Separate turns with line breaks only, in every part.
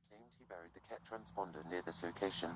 Claimed he buried the Ket transponder near this location.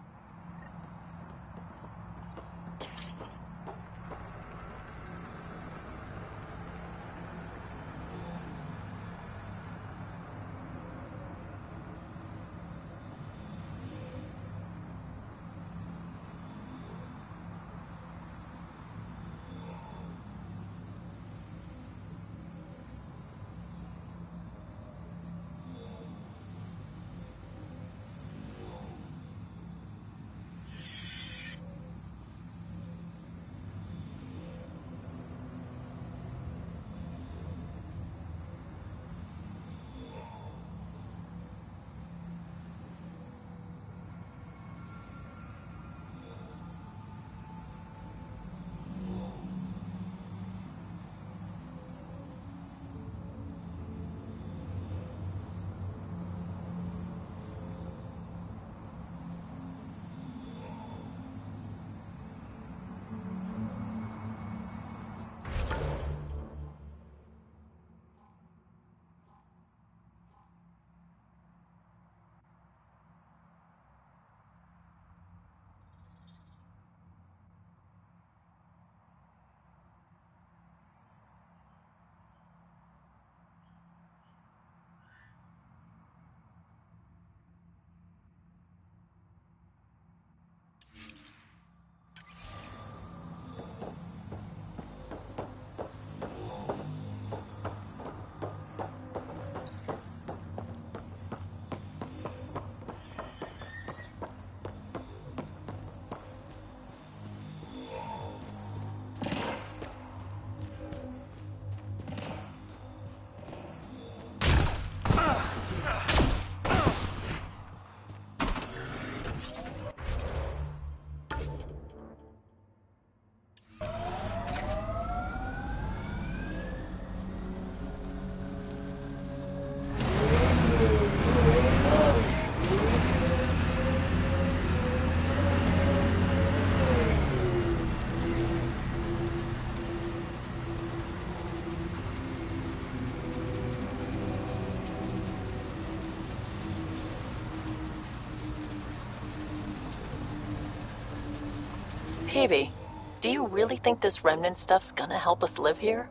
Peavy, do you really think this remnant stuff's gonna help us live here?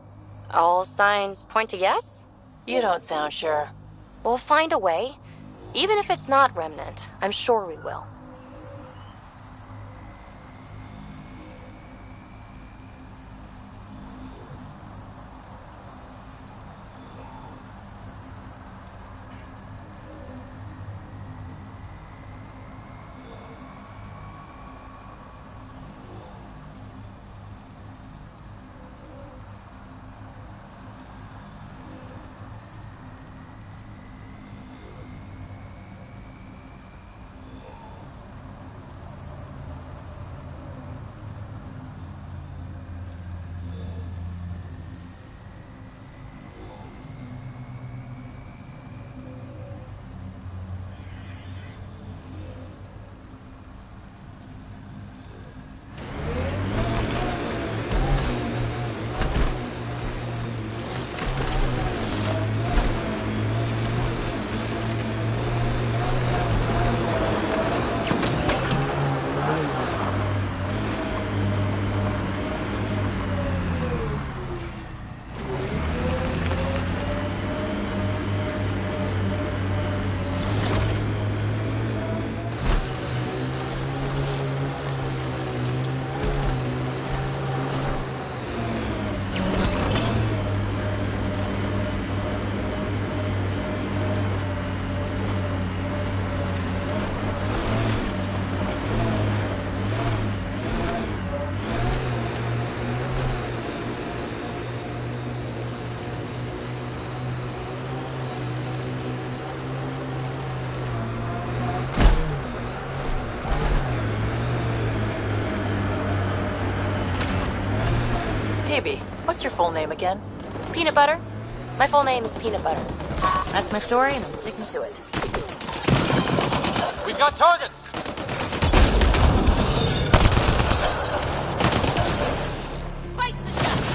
All signs point to yes?
You don't sound sure.
We'll find a way. Even if it's not remnant, I'm sure we will.
Phoebe, what's your full name again?
Peanut butter? My full name is Peanut Butter.
That's my story, and I'm sticking to it.
We've got targets!
Bites the dust!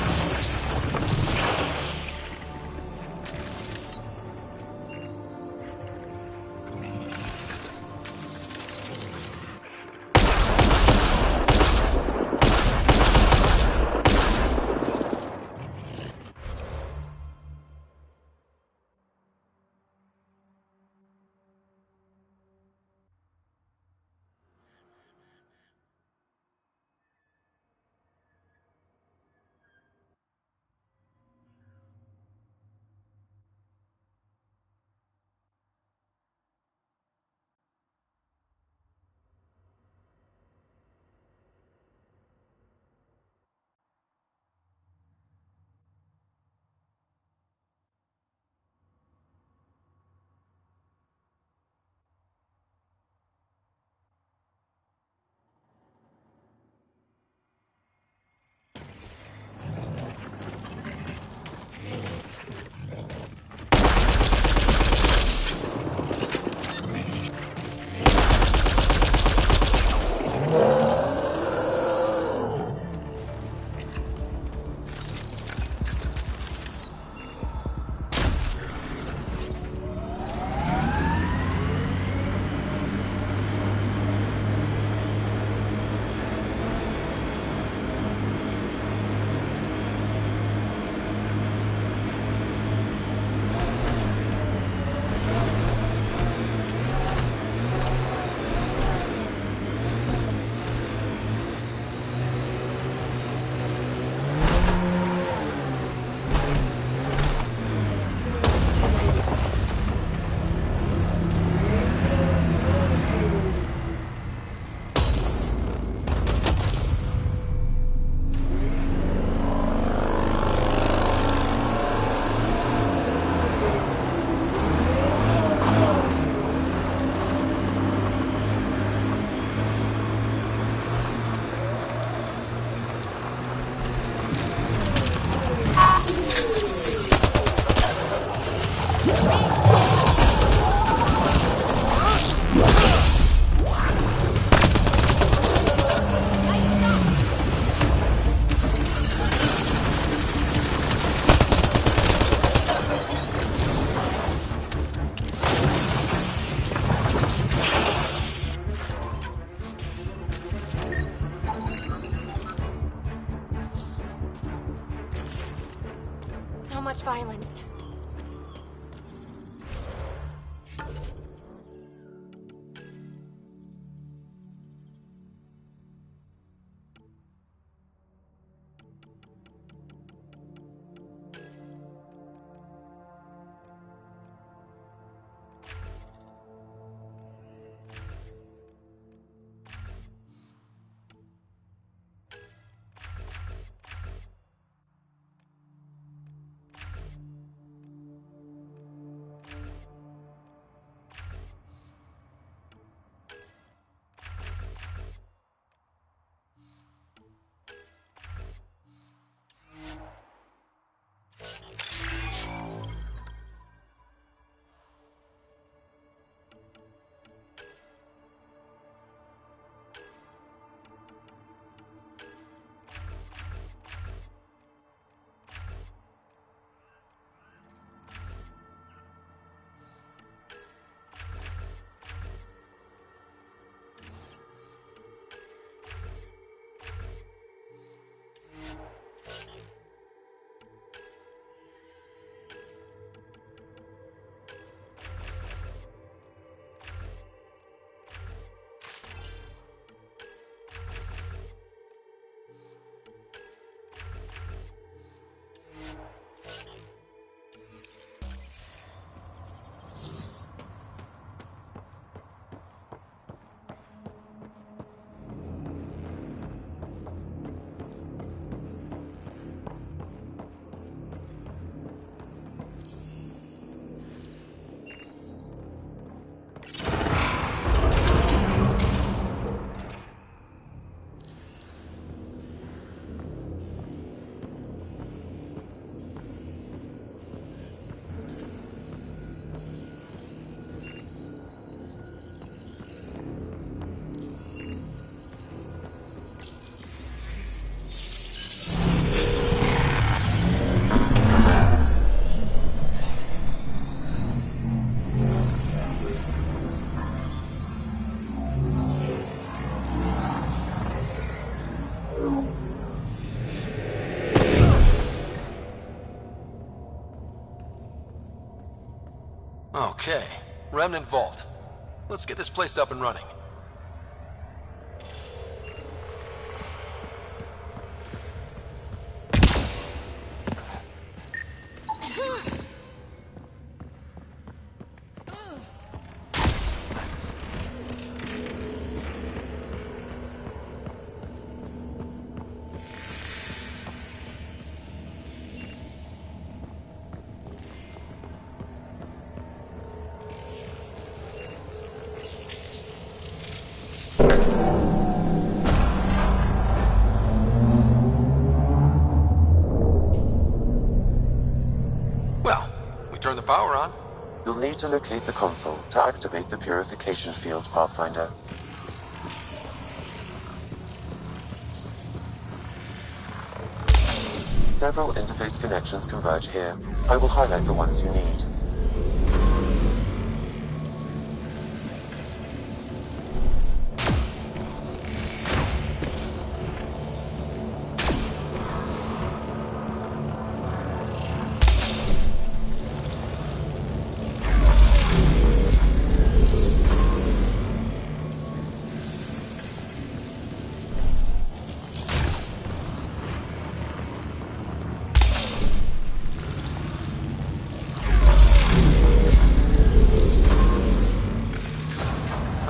So much violence.
Okay, Remnant Vault. Let's get this place up and running. Turn the power on.
You'll need to locate the console to activate the purification field, Pathfinder. Several interface connections converge here. I will highlight the ones you need.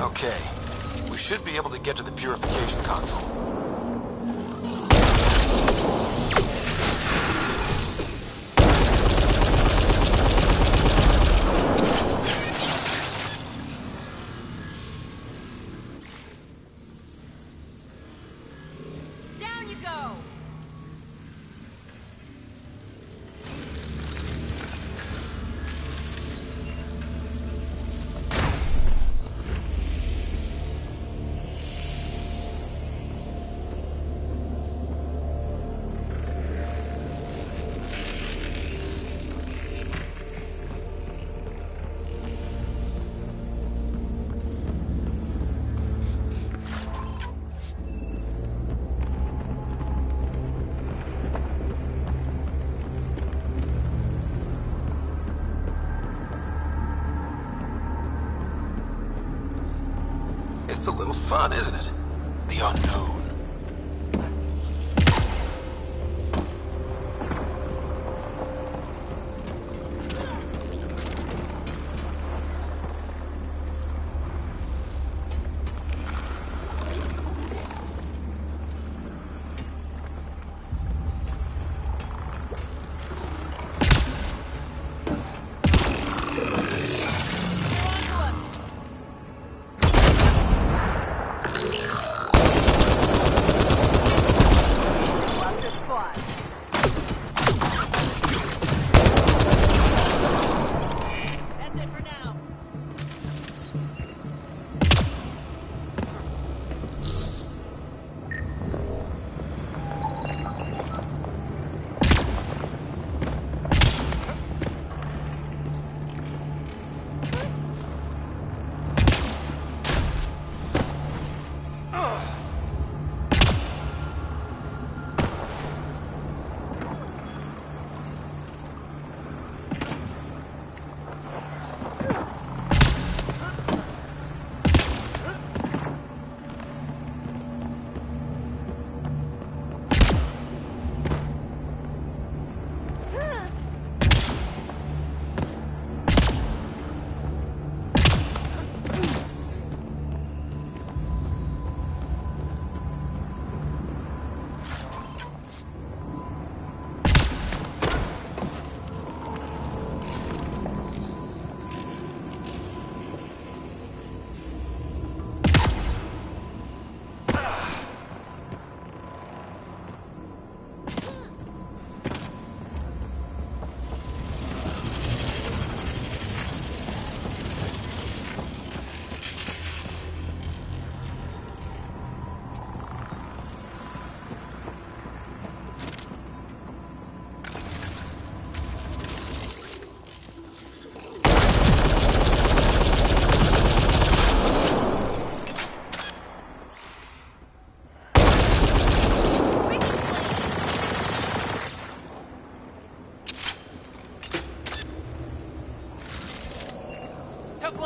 Okay, we should be able to get to the purification console.
Down you go!
It's a little fun, isn't it? The unknown.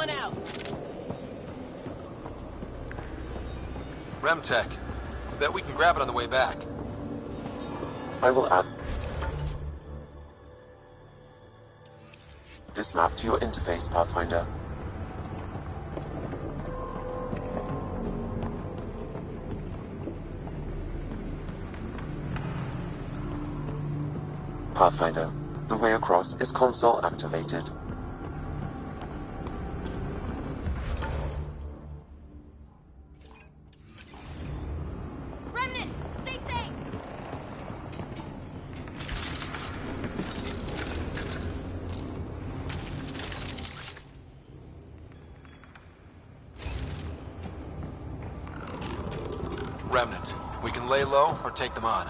one out.
Remtech. Bet we can grab it on the way back.
I will add this map to your interface, Pathfinder. Pathfinder, the way across is console activated.
Remnant, stay safe!
Remnant. We can lay low or take them on.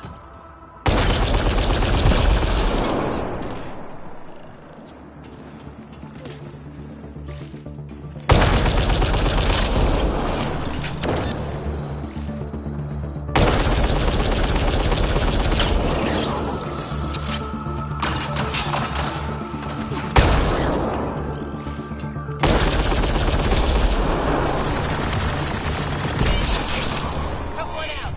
Took one out.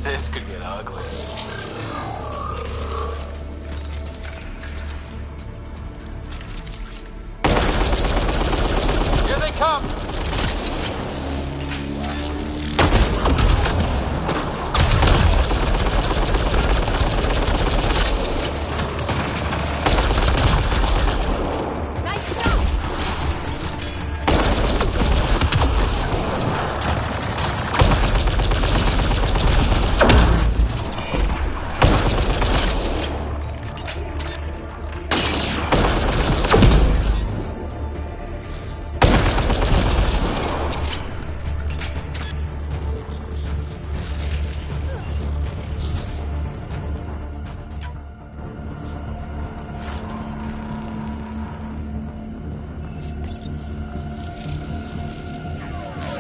This could get ugly. Here they come!
Nice shot!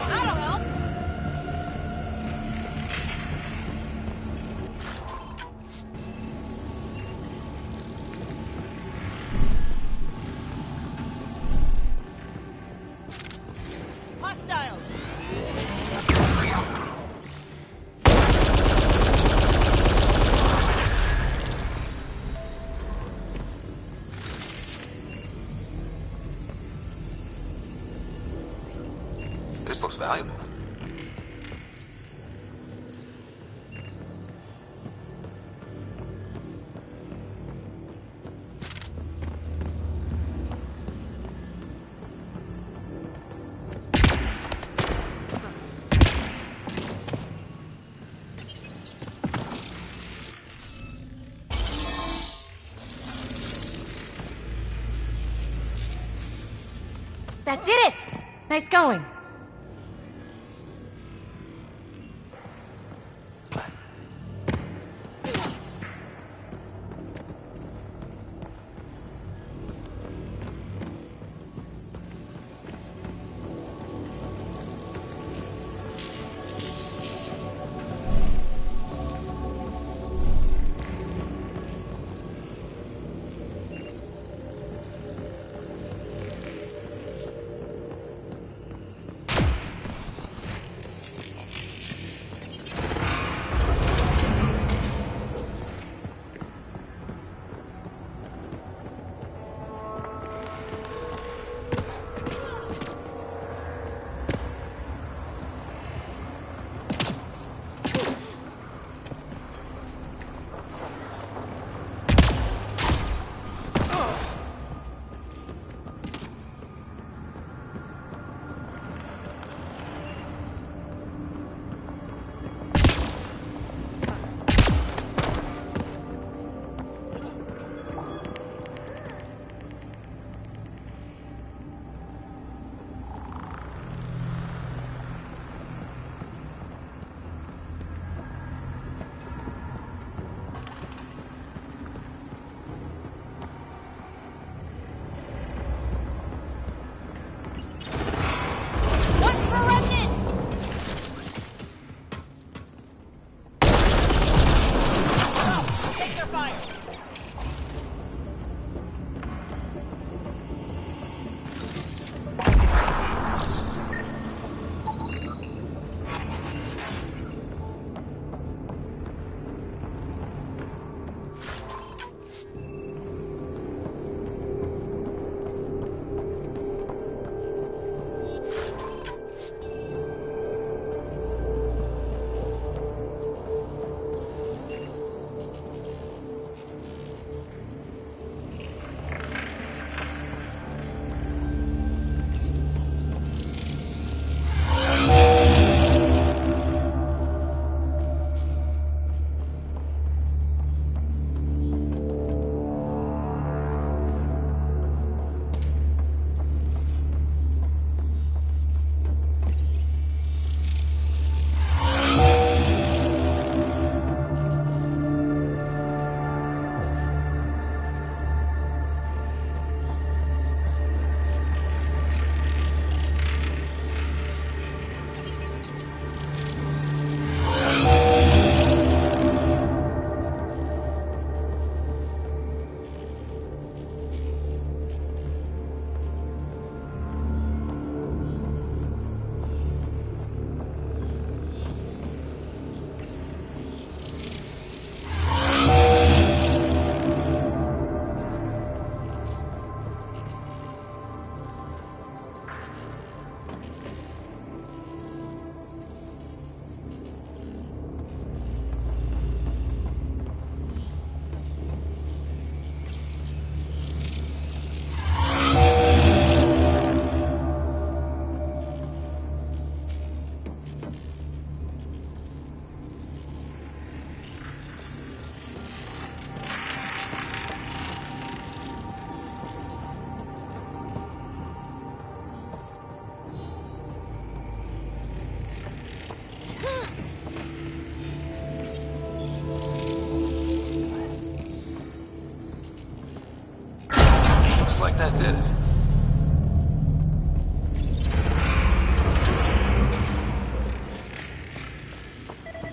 That'll help!
Hostiles.
This looks valuable.
That did it! Nice going.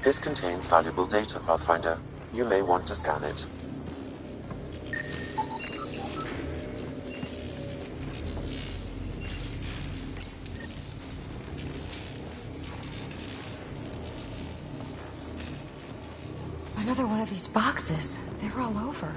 This contains valuable data, Pathfinder. You may want to scan it.
Another one of these boxes. They're all over.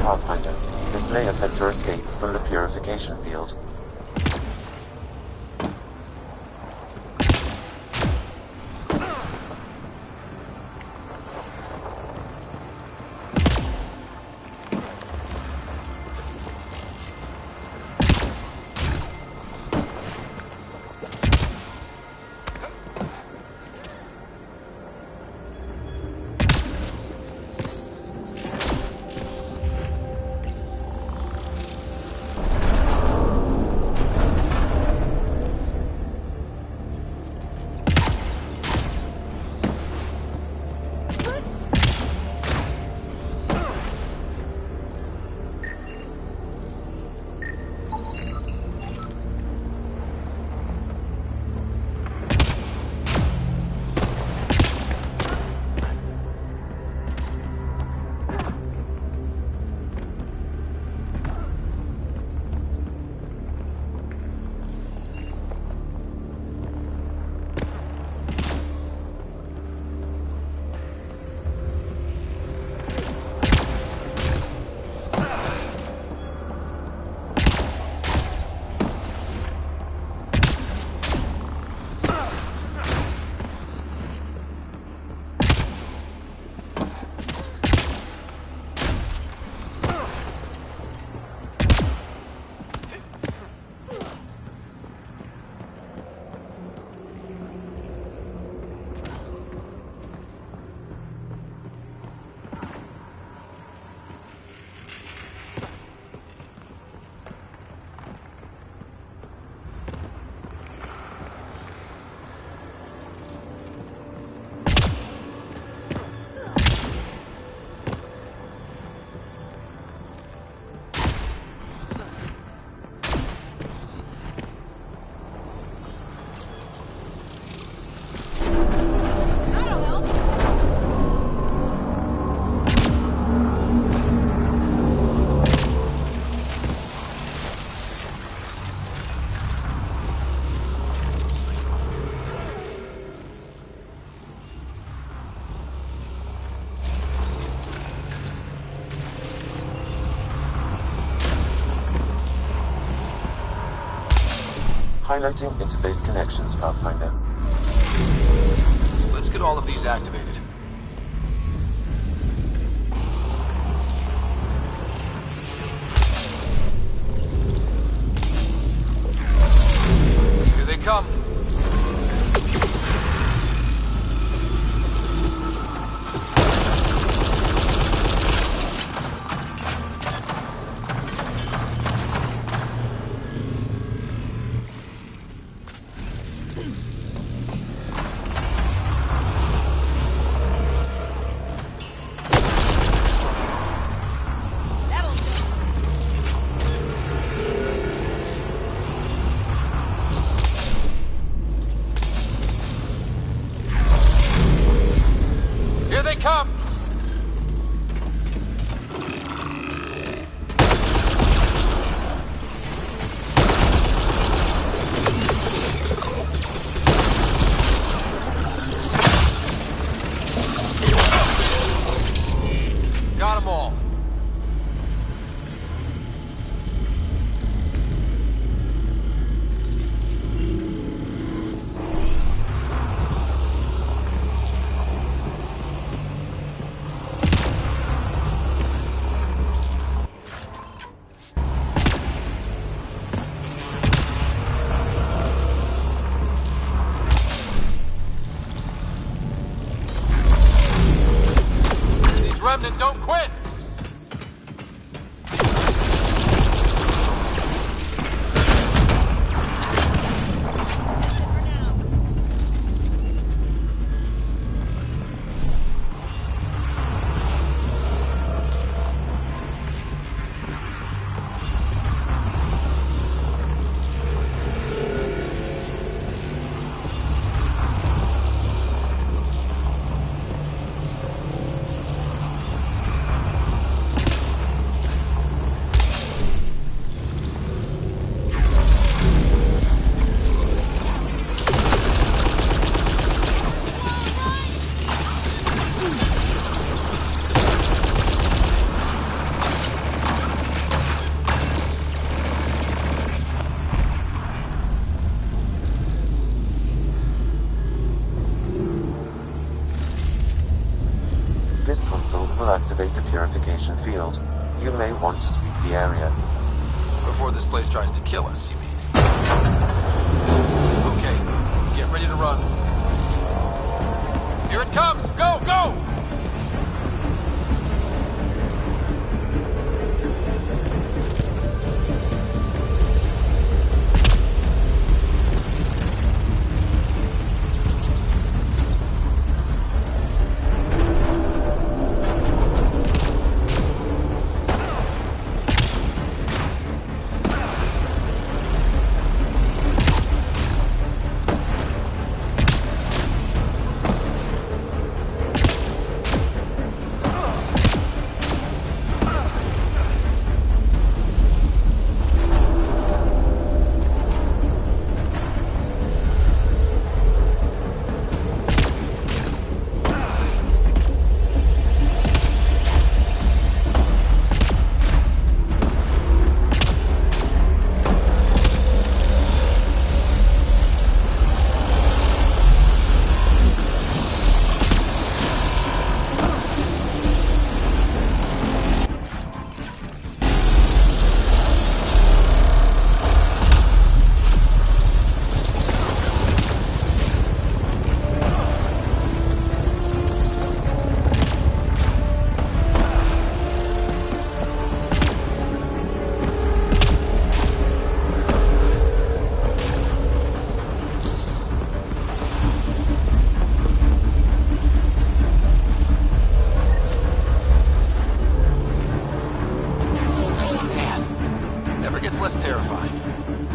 Pathfinder. This may affect your escape from the purification field. Highlighting interface connections, Pathfinder.
Let's get all of these activated. Here they come. Don't quit!
This console will activate the purification field. You may want to sweep the area.
Before this place tries to kill us, you mean? Okay, get ready to run. Here it comes! Go, go!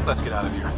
Let's get out of here.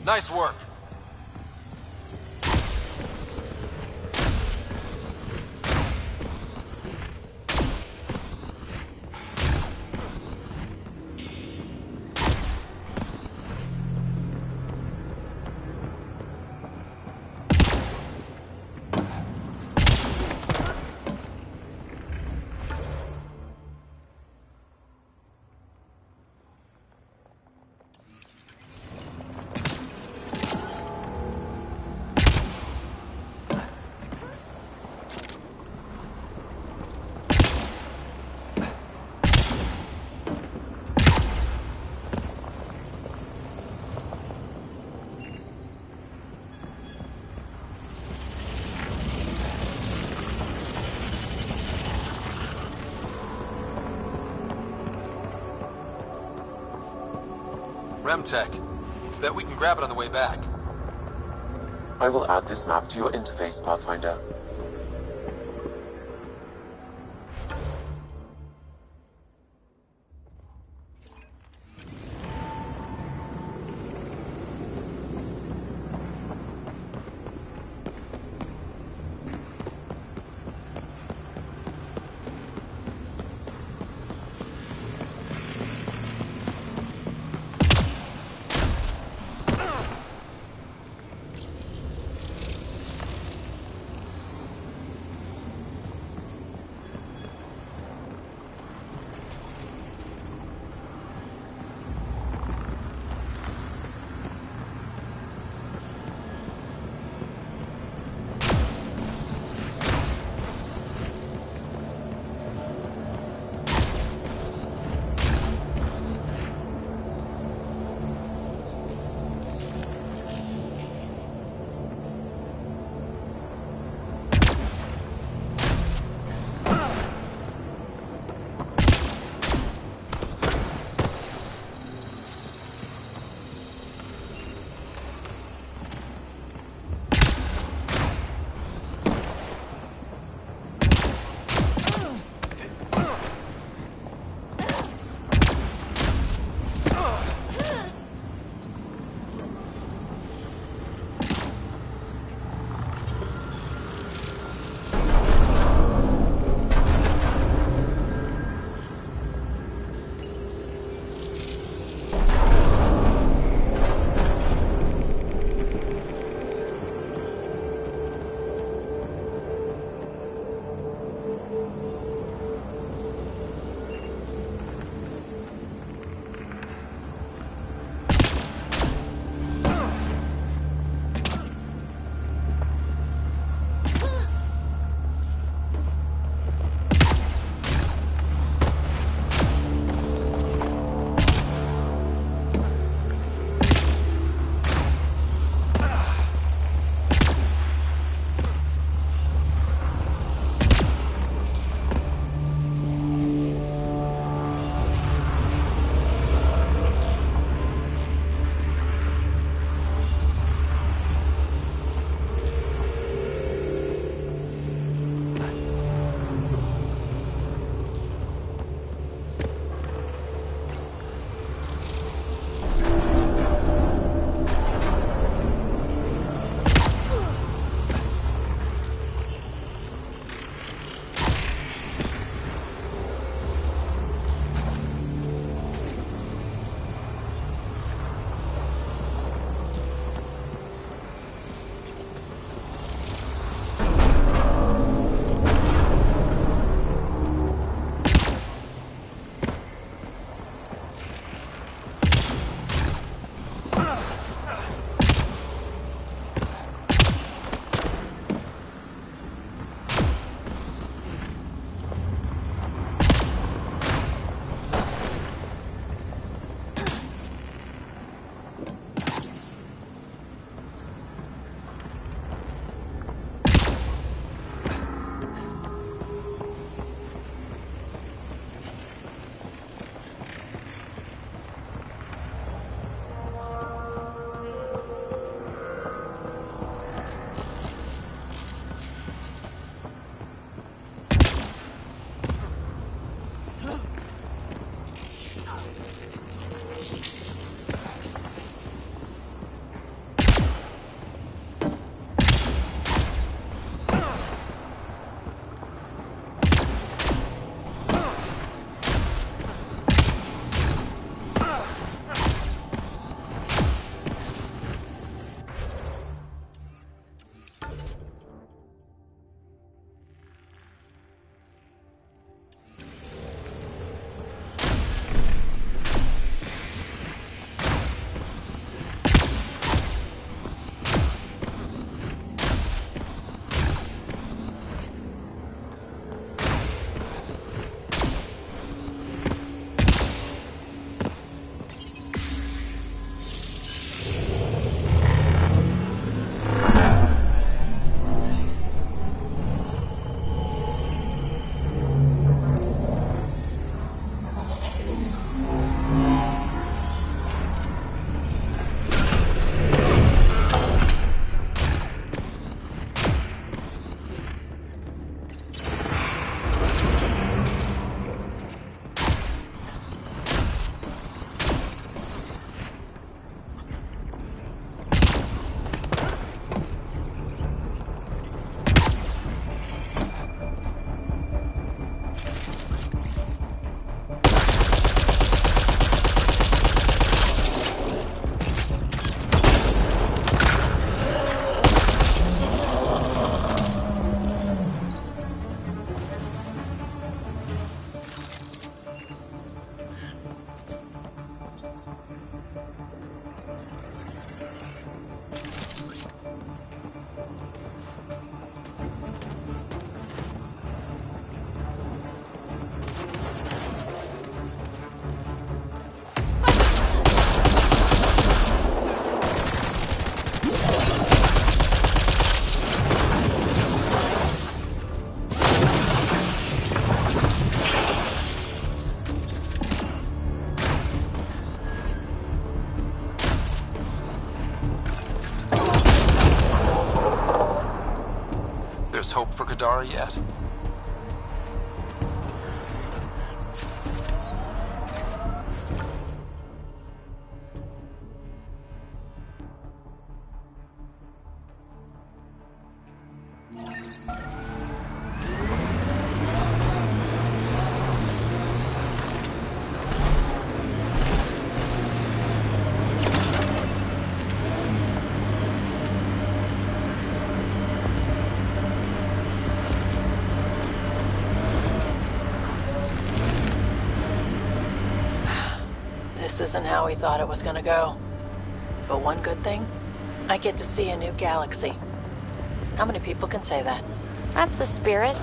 Nice work. Remtech. Bet we can grab it on the way back.
I will add this map to your interface, Pathfinder.
Kadara yet?
This isn't how we thought it was gonna go. But one good thing, I get to see a new galaxy. How many people can say that?
That's the spirit.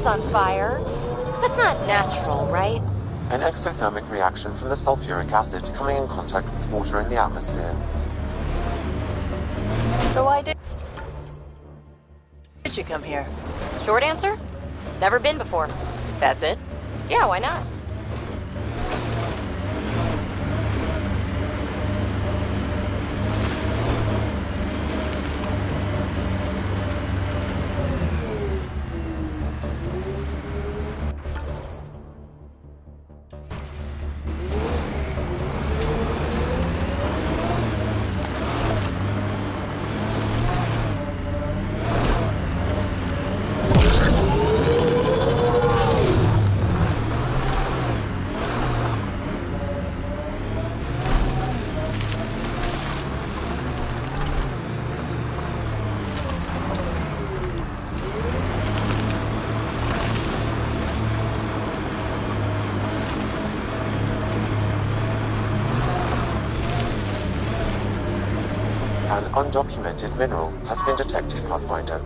On fire? That's not natural, right?
An exothermic reaction from the sulfuric acid coming in contact with water in the atmosphere.
So why did you come here?
Short answer? Never been before.
That's it?
Yeah, why not?
An undocumented mineral has been detected, Pathfinder.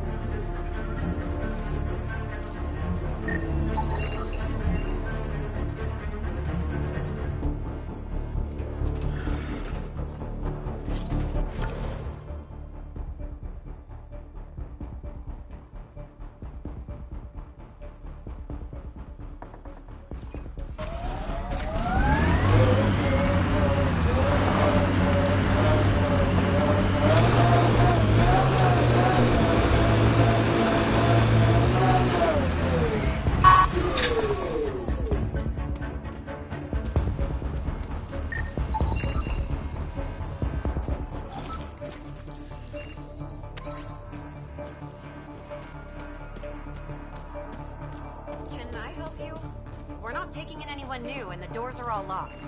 New and the doors are all locked.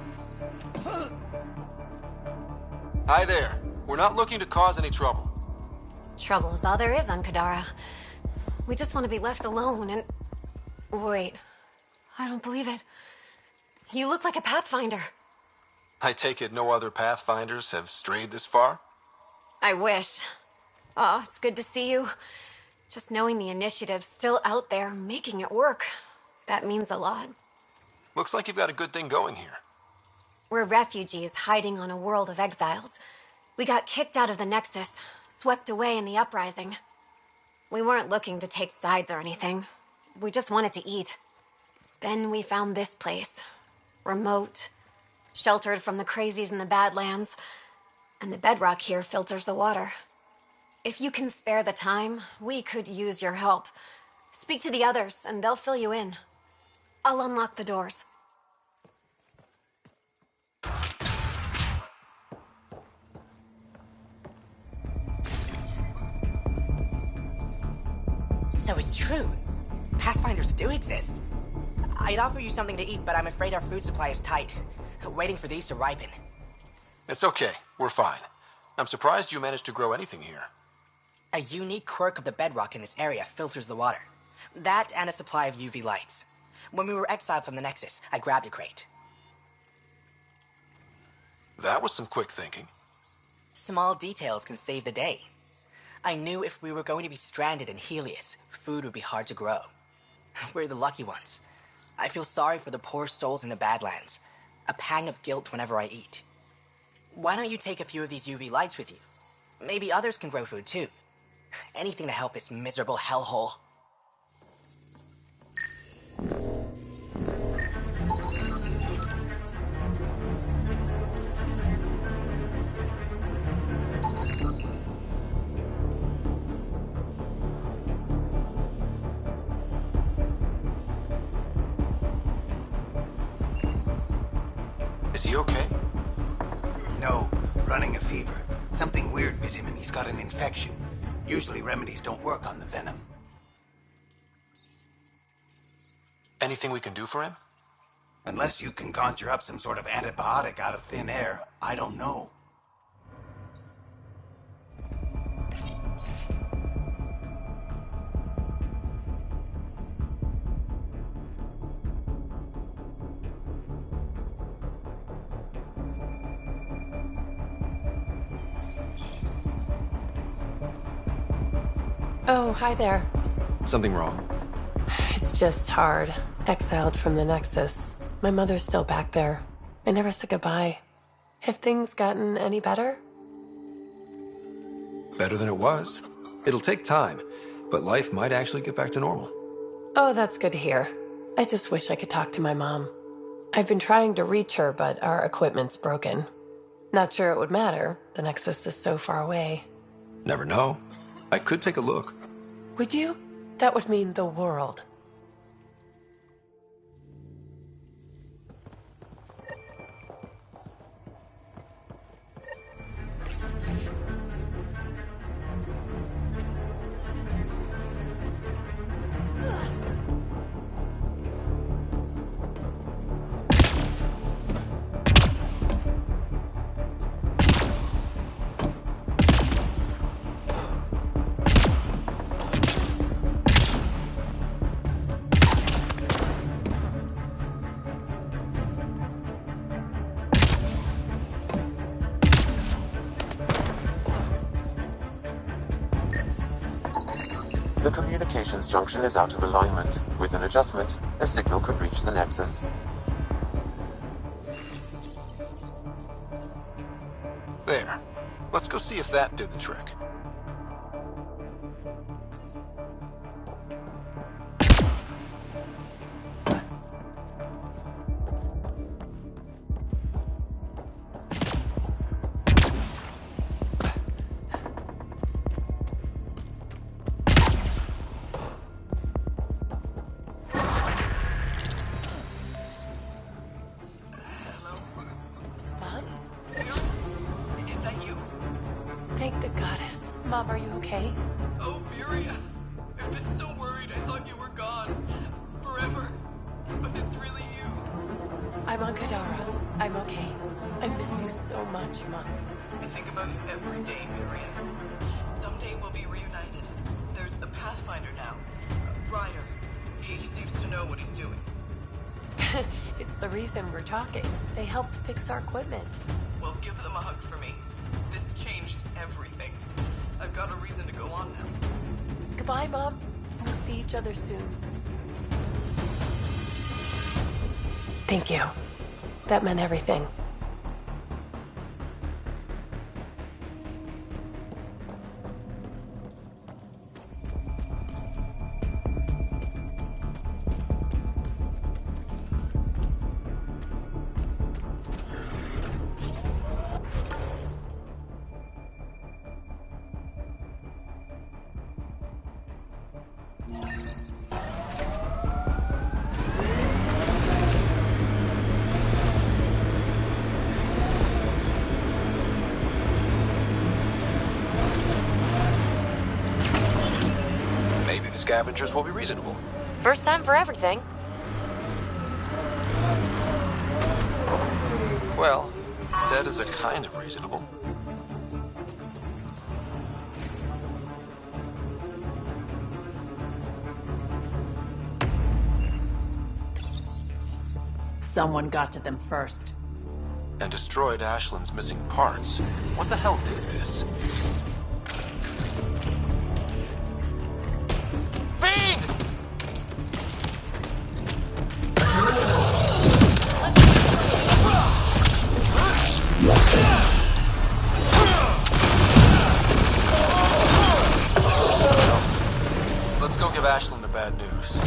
Hi there. We're not looking to cause any trouble.
Trouble is all there is on Kadara. We just want to be left alone and... Wait. I don't believe it. You look like a pathfinder.
I take it no other pathfinders have strayed this far?
I wish. Oh, it's good to see you. Just knowing the initiative's still out there, making it work. That means a lot.
Looks like you've got a good thing going here.
We're refugees hiding on a world of exiles. We got kicked out of the Nexus, swept away in the uprising. We weren't looking to take sides or anything. We just wanted to eat. Then we found this place. Remote. Sheltered from the crazies in the Badlands. And the bedrock here filters the water. If you can spare the time, we could use your help. Speak to the others, and they'll fill you in. I'll unlock the doors.
So it's true. Pathfinders do exist. I'd offer you something to eat, but I'm afraid our food supply is tight. Waiting for these to ripen.
It's okay. We're fine. I'm surprised you managed to grow anything here.
A unique quirk of the bedrock in this area filters the water. That and a supply of UV lights. When we were exiled from the Nexus, I grabbed a crate.
That was some quick thinking.
Small details can save the day. I knew if we were going to be stranded in Helios, food would be hard to grow. We're the lucky ones. I feel sorry for the poor souls in the Badlands. A pang of guilt whenever I eat. Why don't you take a few of these UV lights with you? Maybe others can grow food too. Anything to help this miserable hellhole.
Is he okay?
No, running a fever. Something weird bit him and he's got an infection. Usually remedies don't work on the venom.
Anything we can do for him?
Unless you can conjure up some sort of antibiotic out of thin air, I don't know.
Oh, hi there.
Something wrong?
It's just hard. Exiled from the Nexus. My mother's still back there. I never said goodbye. Have things gotten any better?
Better than it was. It'll take time, but life might actually get back to normal.
Oh, that's good to hear. I just wish I could talk to my mom. I've been trying to reach her, but our equipment's broken. Not sure it would matter. The Nexus is so far away.
Never know. I could take a look.
Would you? That would mean the world.
The communications junction is out of alignment. With an adjustment, a signal could reach the Nexus.
There. Let's go see if that did the trick.
Thank the goddess. Mom, are you okay?
Oh, Miria. I've been so worried. I thought you were gone. Forever. But it's really you.
I'm on Kadara. I'm okay. I miss you so much, Mom.
I think about you every day, Miria. Someday we'll be reunited. There's a Pathfinder now. Ryder. He seems to know what he's doing.
It's the reason we're talking. They helped fix our equipment.
Well, give them a hug for me. This changed everything. I've got a reason to go on now.
Goodbye, Mom. We'll see each other soon. Thank you. That meant everything.
Scavengers will be reasonable.
First time for everything.
Well, that is a kind of reasonable.
Someone got to them first.
And destroyed Ashland's missing parts. What the hell did this? Let's go give Ashland the bad news.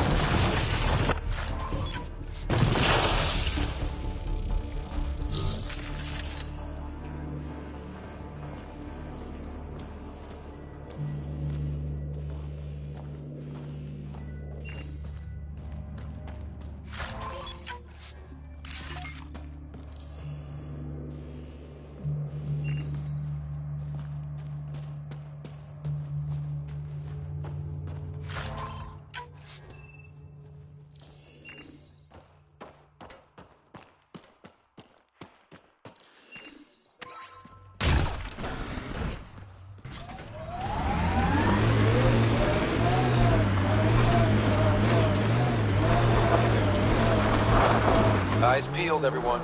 Eyes peeled, everyone.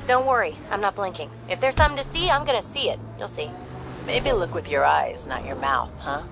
Don't worry, I'm not blinking. If there's something to see, I'm gonna see it. You'll see.
Maybe look with your eyes, not your mouth, huh?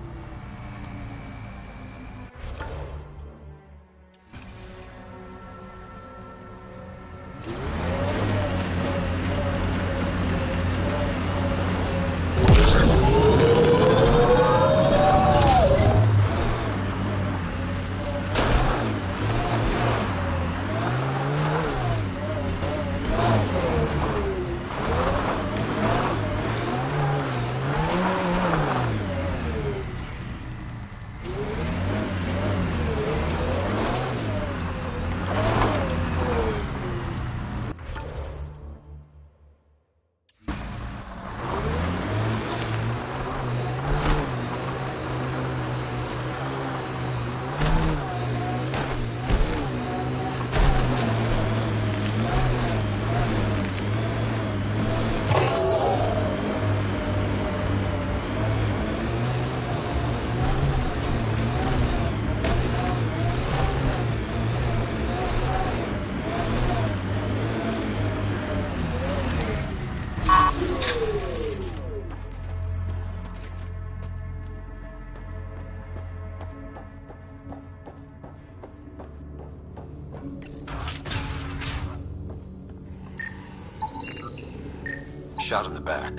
Shot in the back.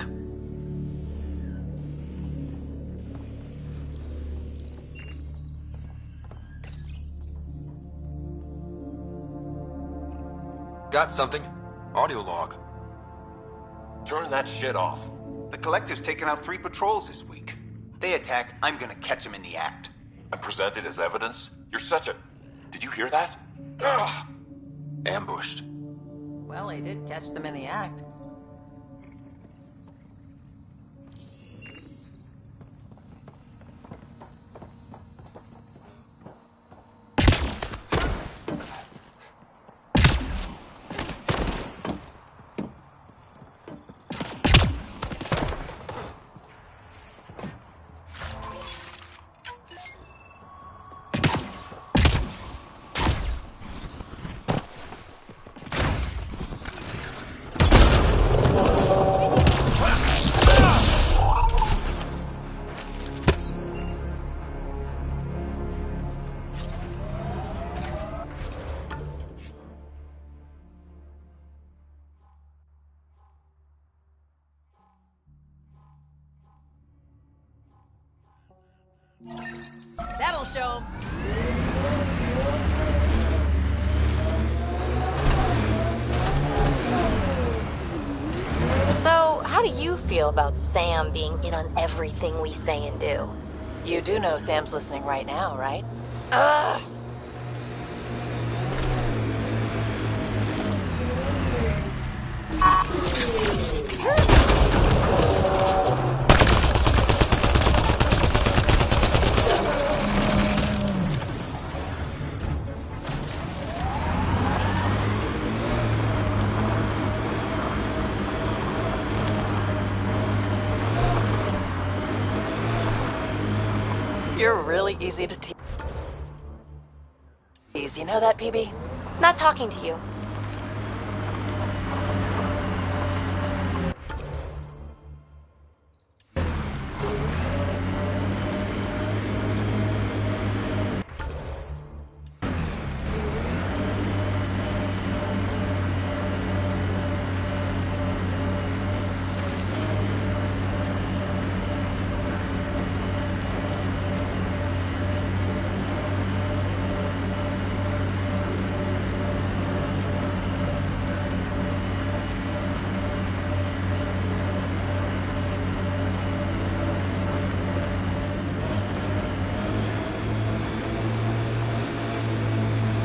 Got something. Audio log.
Turn that shit off.
The Collective's taken out 3 patrols this week. They attack, I'm gonna catch them in the act.
And present it as evidence? You're such a... Did you hear that? Ugh.
Ambushed.
Well, he did catch them in the act. show 'em.
So, how do you feel about Sam being in on everything we say and do?
You do know Sam's listening right now, right?
Ugh!
You're really easy to tease. You know that, PB?
Not talking to you.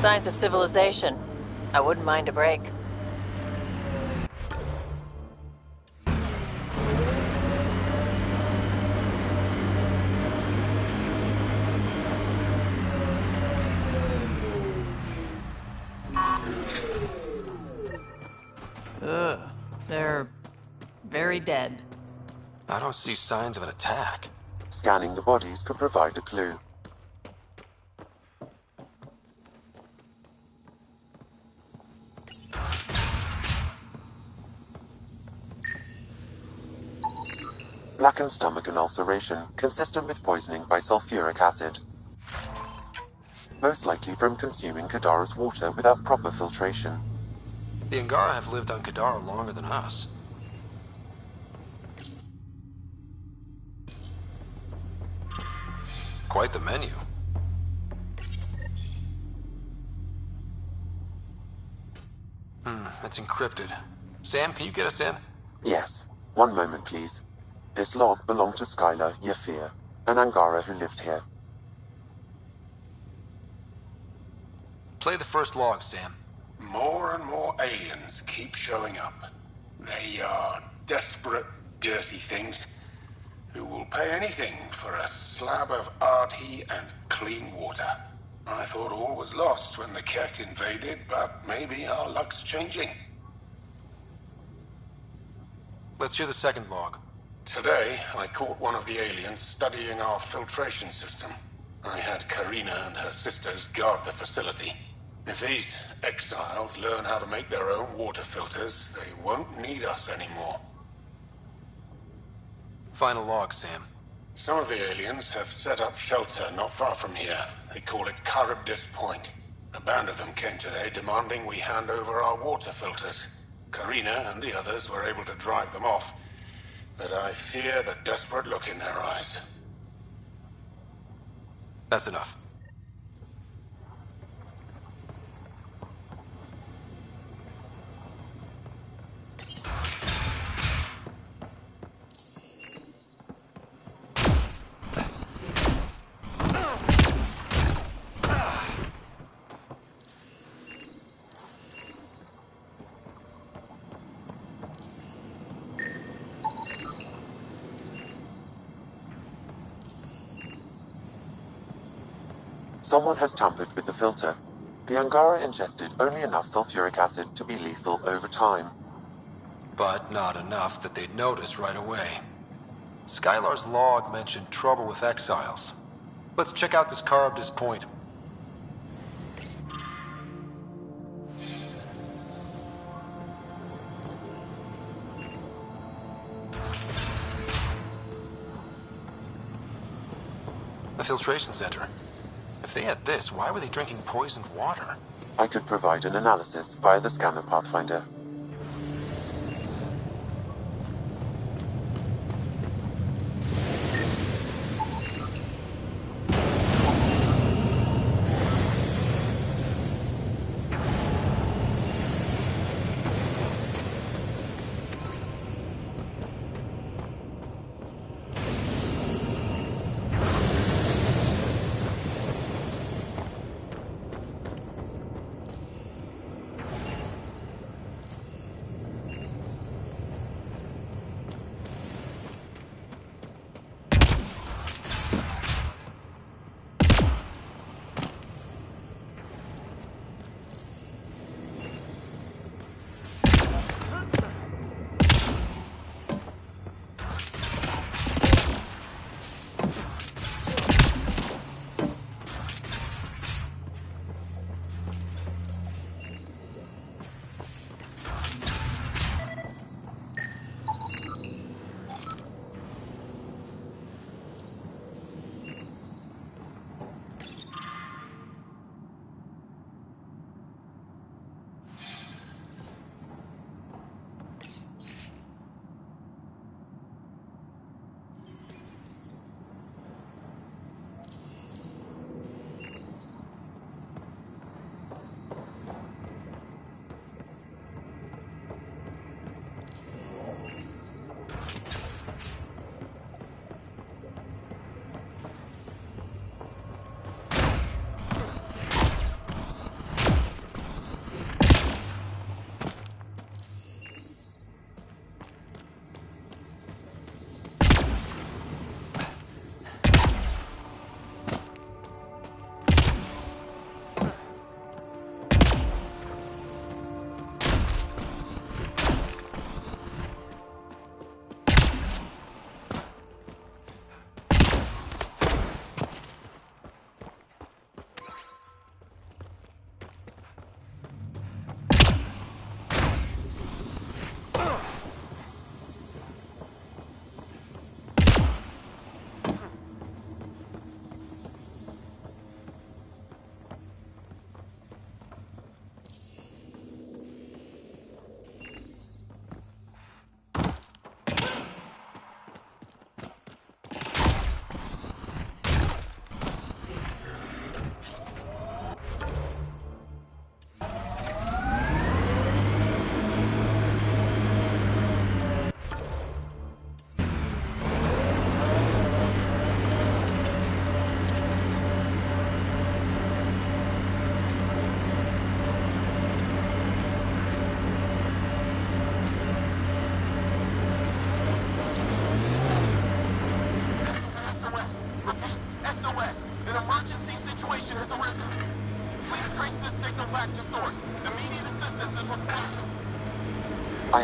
Signs of civilization. I wouldn't mind a break. Ugh, they're very dead.
I don't see signs of an attack.
Scanning the bodies could provide a clue. Blackened stomach and ulceration, consistent with poisoning by sulfuric acid. Most likely from consuming Kadara's water without proper filtration.
The Angara have lived on Kadara longer than us. Quite the menu. It's encrypted. Sam, can you get us in?
Yes. One moment, please. This log belonged to Skylar Yafir, an Angara who lived here.
Play the first log, Sam.
More and more aliens keep showing up. They are desperate, dirty things who will pay anything for a slab of Ardhi and clean water. I thought all was lost when the Ket invaded, but maybe our luck's changing.
Let's hear the second log.
Today, I caught one of the aliens studying our filtration system. I had Karina and her sisters guard the facility. If these exiles learn how to make their own water filters, they won't need us anymore.
Final log, Sam.
Some of the aliens have set up shelter not far from here. They call it Charybdis Point. A band of them came today demanding we hand over our water filters. Karina and the others were able to drive them off, but I fear the desperate look in their eyes.
That's enough.
Someone has tampered with the filter. The Angara ingested only enough sulfuric acid to be lethal over time.
But not enough that they'd notice right away. Skylar's log mentioned trouble with exiles. Let's check out this Charybdis Point. A filtration center. If they had this, why were they drinking poisoned water?
I could provide an analysis via the scanner pathfinder.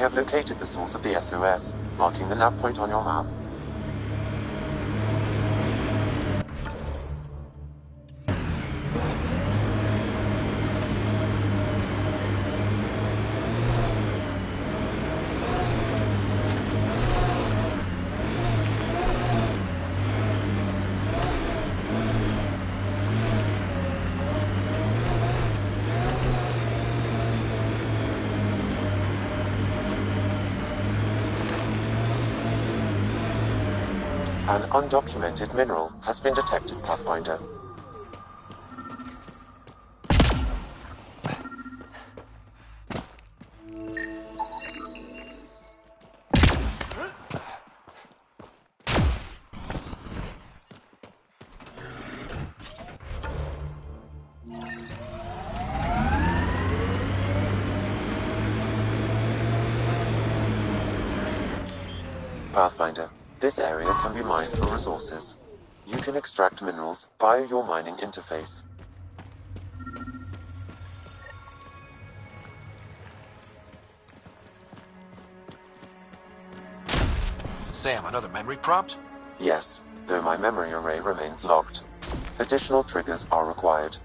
have located the source of the SOS, marking the nav point on your map. An undocumented mineral has been detected, Pathfinder. Pathfinder. This area can be mined for resources. You can extract minerals via your mining interface.
Sam, another memory prompt?
Yes, though my memory array remains locked. Additional triggers are required.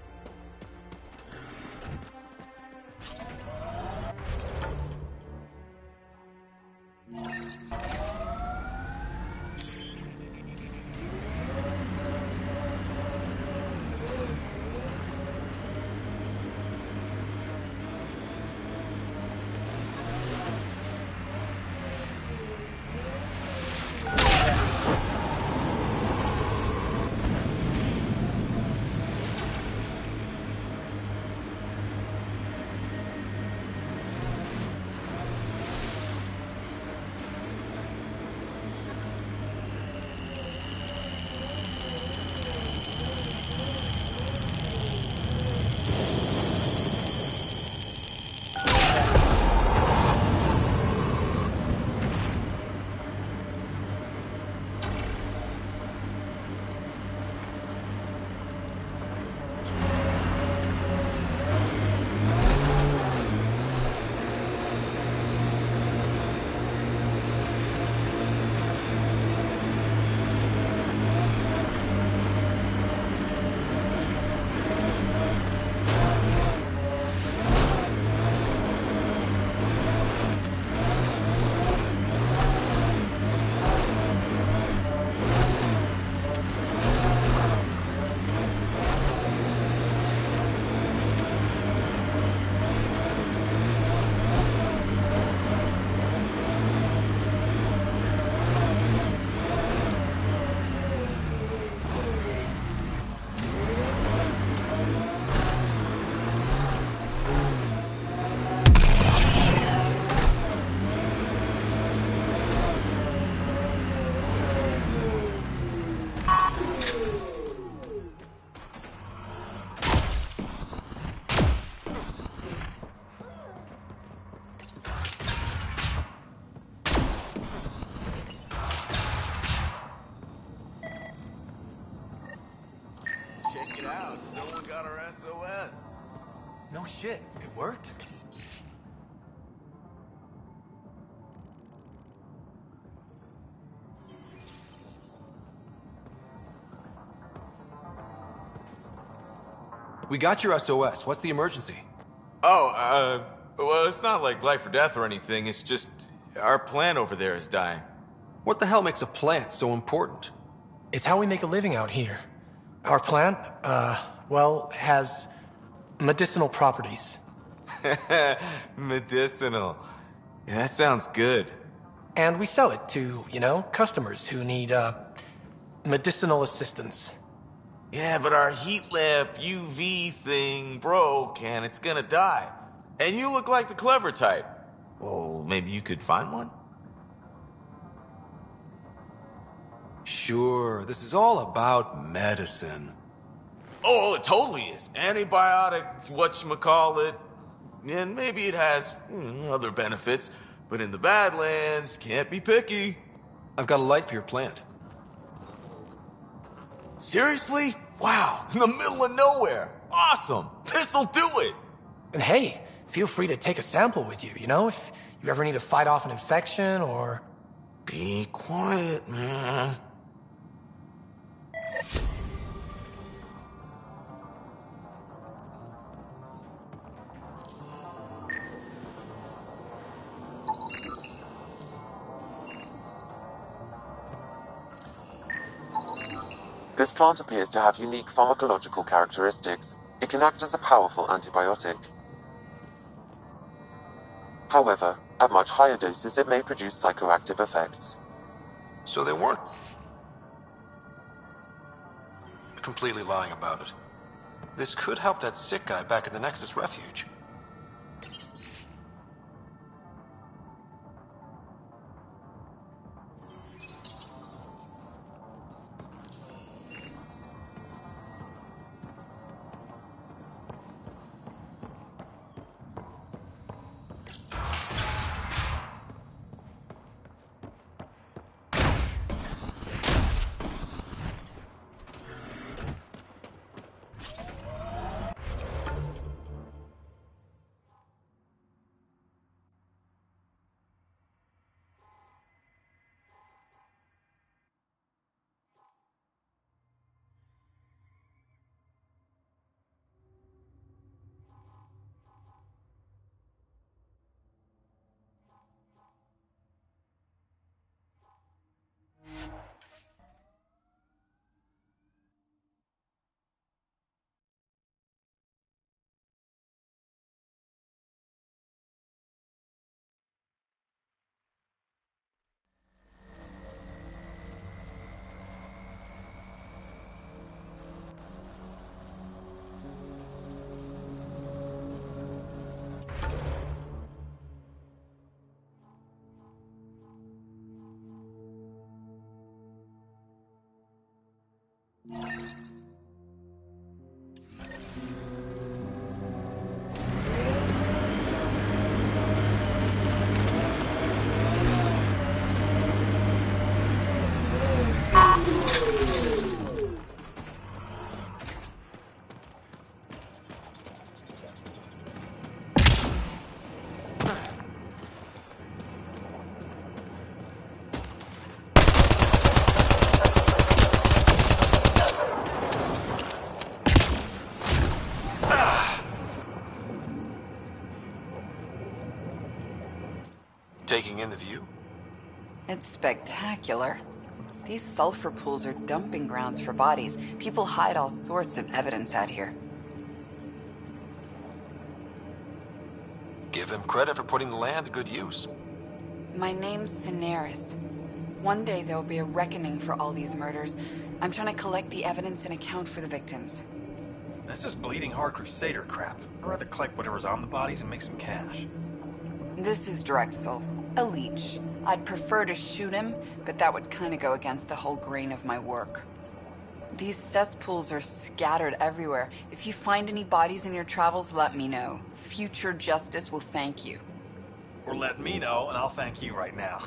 No shit, it worked. We got your SOS. What's the emergency?
Oh, well, it's not like life or death or anything. It's just our plant over there is dying.
What the hell makes a plant so important?
It's how we make a living out here. Our plant, well, has medicinal properties.
Medicinal. Yeah, that sounds good.
And we sell it to, you know, customers who need, medicinal assistance.
Yeah, but our heat lamp UV thing broke and it's gonna die. And you look like the clever type. Well, maybe you could find one?
Sure, this is all about medicine.
Oh, it totally is. Antibiotic, whatchamacallit. And maybe it has other benefits. But in the Badlands, can't be picky.
I've got a light for your plant.
Seriously? Wow, in the middle of nowhere. Awesome. This'll do it.
And hey, feel free to take a sample with you, you know? If You ever need to fight off an infection, or...
Be quiet, man.
This plant appears to have unique pharmacological characteristics. It can act as a powerful antibiotic. However, at much higher doses it may produce psychoactive effects.
So they weren't completely lying about it. This could help that sick guy back at the Nexus refuge. Taking in the view?
It's spectacular. These sulfur pools are dumping grounds for bodies. People hide all sorts of evidence out here.
Give him credit for putting the land to good use.
My name's Cineris. One day there'll be a reckoning for all these murders. I'm trying to collect the evidence and account for the victims.
That's just bleeding heart crusader crap. I'd rather collect whatever's on the bodies and make some cash.
This is Drexel, a leech. I'd prefer to shoot him, but that would kind of go against the whole grain of my work. These cesspools are scattered everywhere. If you find any bodies in your travels, let me know. Future justice will thank you.
Or let me know, and I'll thank you right now.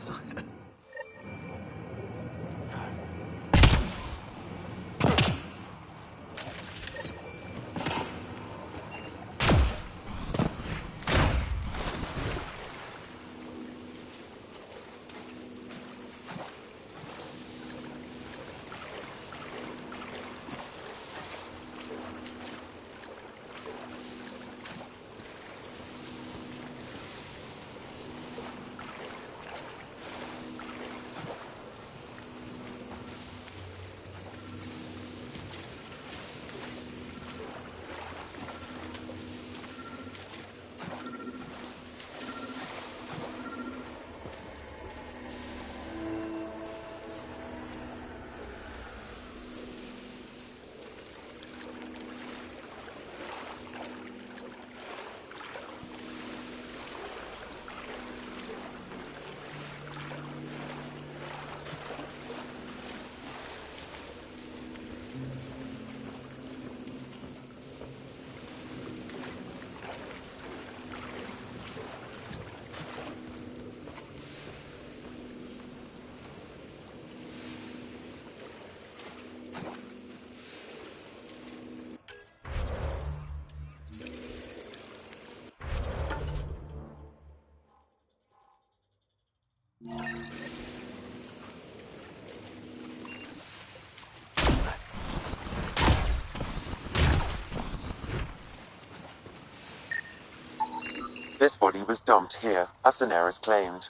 This body was dumped here, as Daenerys claimed.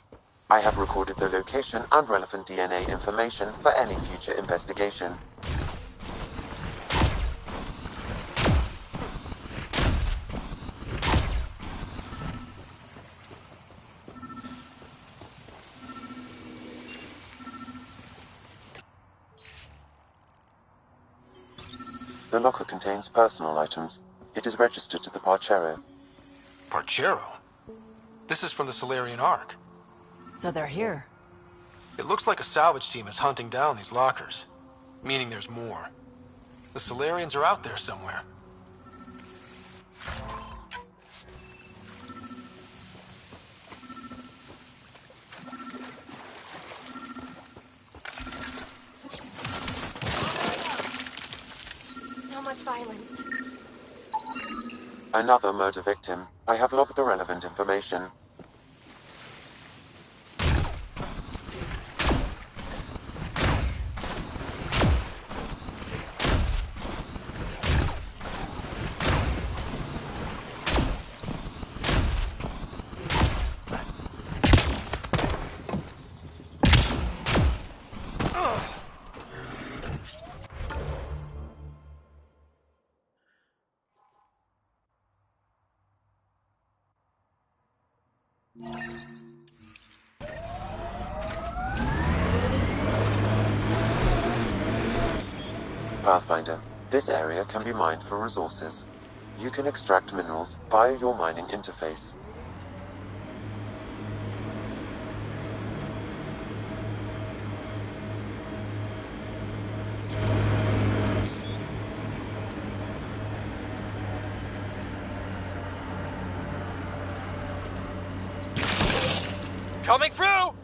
I have recorded the location and relevant DNA information for any future investigation. The locker contains personal items. It is registered to the Parchero.
Parchero? This is from the Salarian Ark.
So they're here.
It looks like a salvage team is hunting down these lockers. Meaning there's more. The Salarians are out there somewhere.
So much violence.
Another murder victim. I have logged the relevant information. Pathfinder. This area can be mined for resources. You can extract minerals via your mining interface.
Coming through!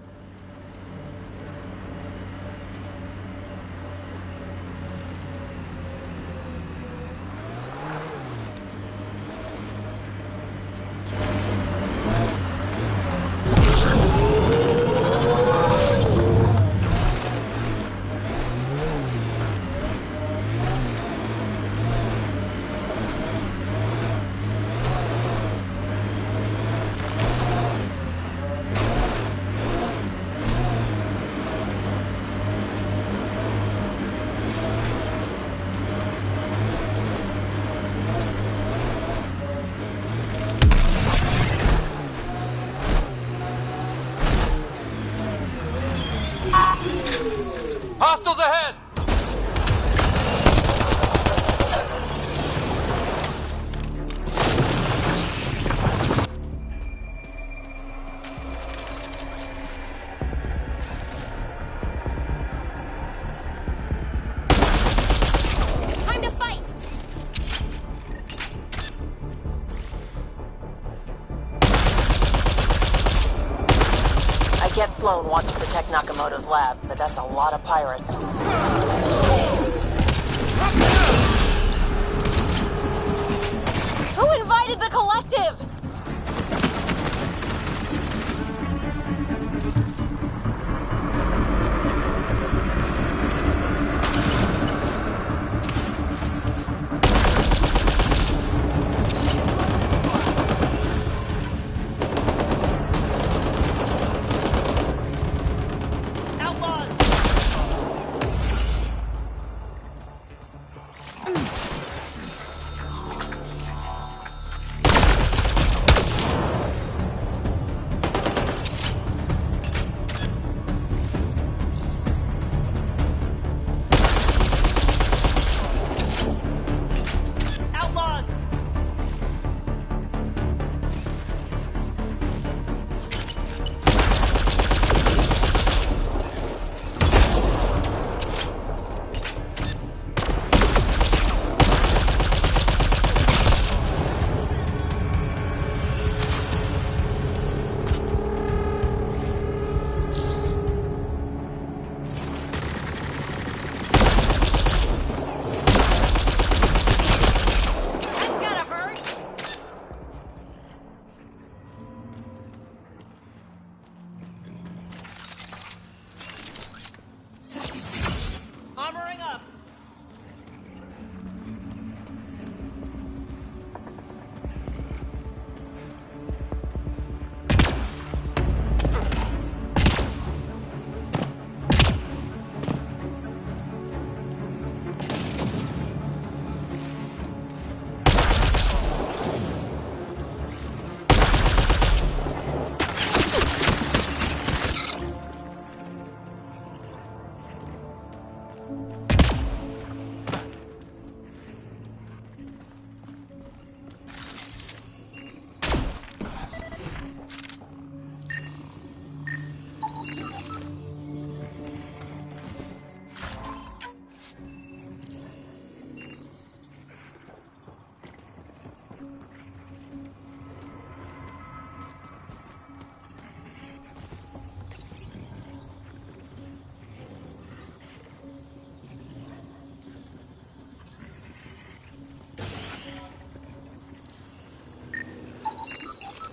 Hostiles ahead!
Time to fight!
I get Sloan wants to protect Nakamoto's lab, but that's a lot of pirates.
Who invited the collective?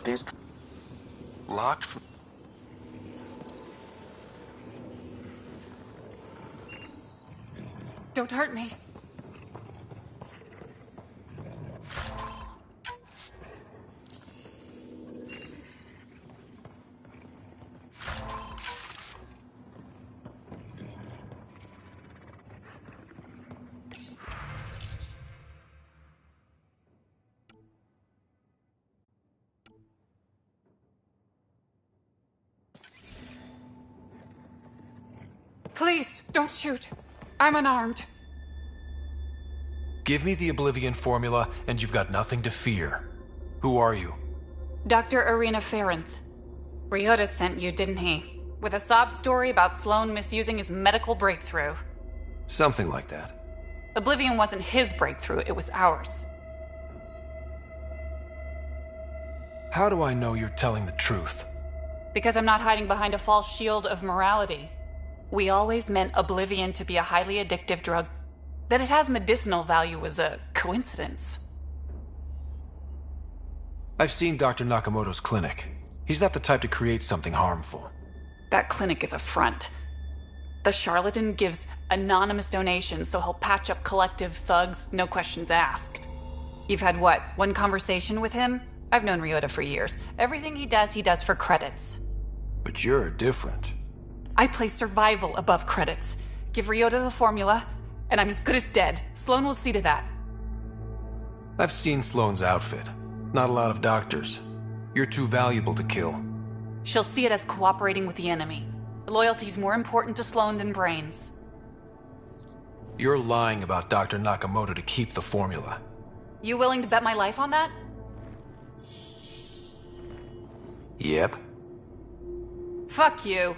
These
Locked from...
Don't hurt me. Please, don't shoot. I'm unarmed.
Give me the Oblivion formula, and you've got nothing to fear. Who are you?
Dr. Arena Ferenth. Ryota sent you, didn't he? With a sob story about Sloan misusing his medical breakthrough.
Something like that.
Oblivion wasn't his breakthrough, it was ours.
How do I know you're telling the truth?
Because I'm not hiding behind a false shield of morality. We always meant Oblivion to be a highly addictive drug. That it has medicinal value was a coincidence.
I've seen Dr. Nakamoto's clinic. He's not the type to create something harmful.
That clinic is a front. The charlatan gives anonymous donations so he'll patch up collective thugs, no questions asked. You've had what, one conversation with him? I've known Ryota for years. Everything he does for credits.
But you're different.
I place survival above credits. Give Ryota the formula, and I'm as good as dead. Sloan will see to that.
I've seen Sloan's outfit. Not a lot of doctors. You're too valuable to kill.
She'll see it as cooperating with the enemy. Loyalty's more important to Sloan than brains.
You're lying about Dr. Nakamoto to keep the formula.
You willing to bet my life on that?
Yep.
Fuck you.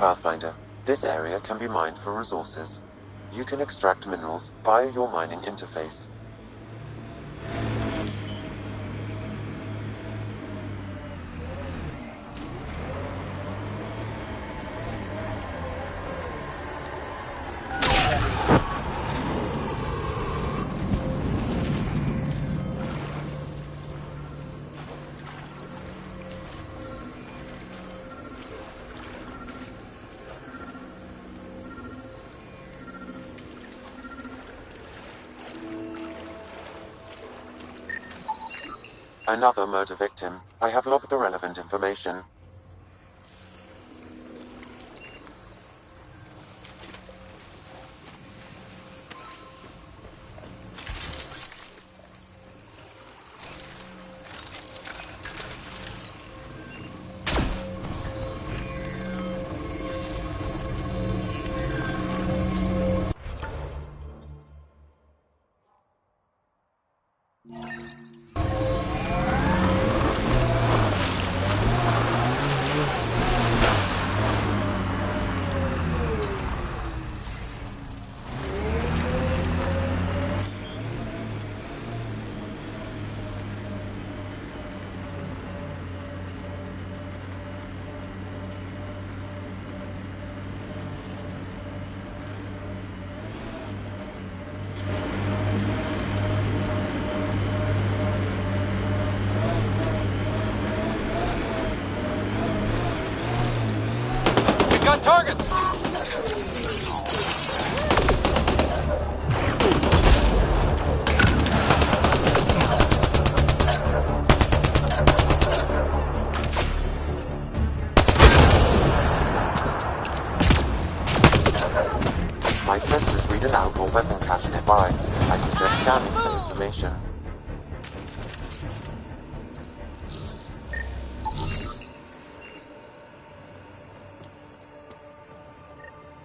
Pathfinder. This area can be mined for resources. You can extract minerals via your mining interface. Another murder victim. I have logged the relevant information.
Got targets!
weapon cache nearby, I suggest scanning for information.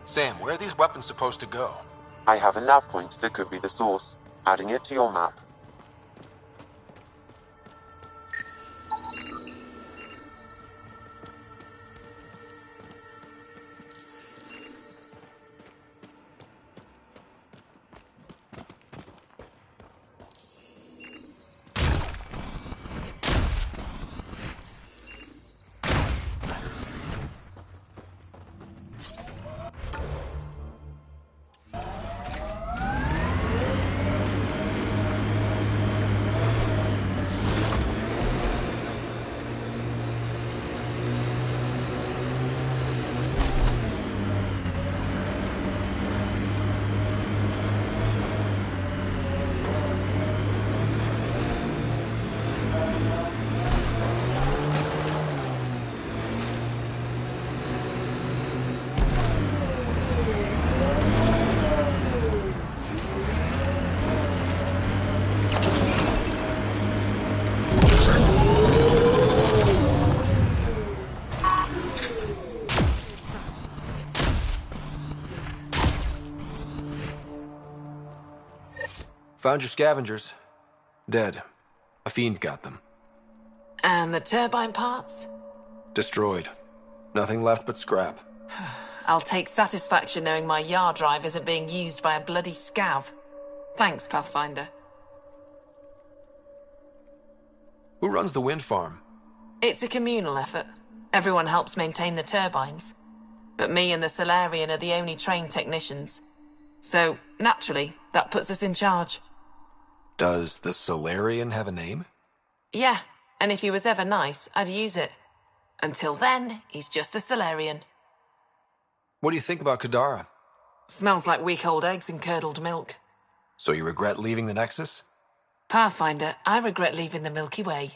Sam, where are these weapons supposed to go?
I have a nav point that could be the source. Adding it to your map.
Found your scavengers. Dead. A fiend got them.
And the turbine parts?
Destroyed. Nothing left but scrap.
I'll take satisfaction knowing my yard drive isn't being used by a bloody scav. Thanks, Pathfinder.
Who runs the wind farm?
It's a communal effort. Everyone helps maintain the turbines. But me and the Salarian are the only trained technicians. So, naturally, that puts us in charge.
Does the Salarian have a name?
Yeah, and if he was ever nice, I'd use it. Until then, he's just the Salarian.
What do you think about Kadara?
Smells like week-old eggs and curdled milk.
So you regret leaving the Nexus?
Pathfinder, I regret leaving the Milky Way.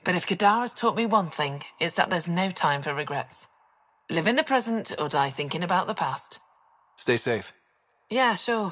But if Kadara's taught me one thing, it's that there's no time for regrets. Live in the present or die thinking about the past.
Stay safe.
Yeah, sure.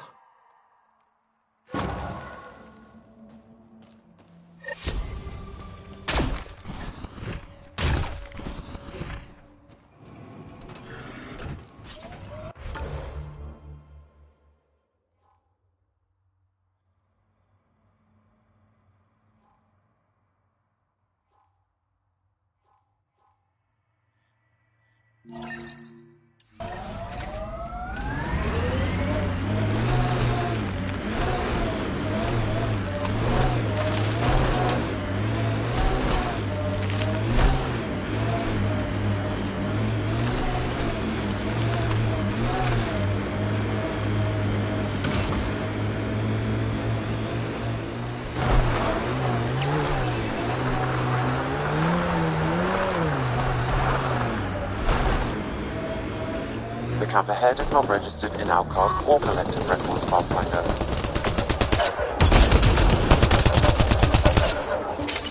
The camp ahead is not registered in Outcast or Collective Records, Pathfinder.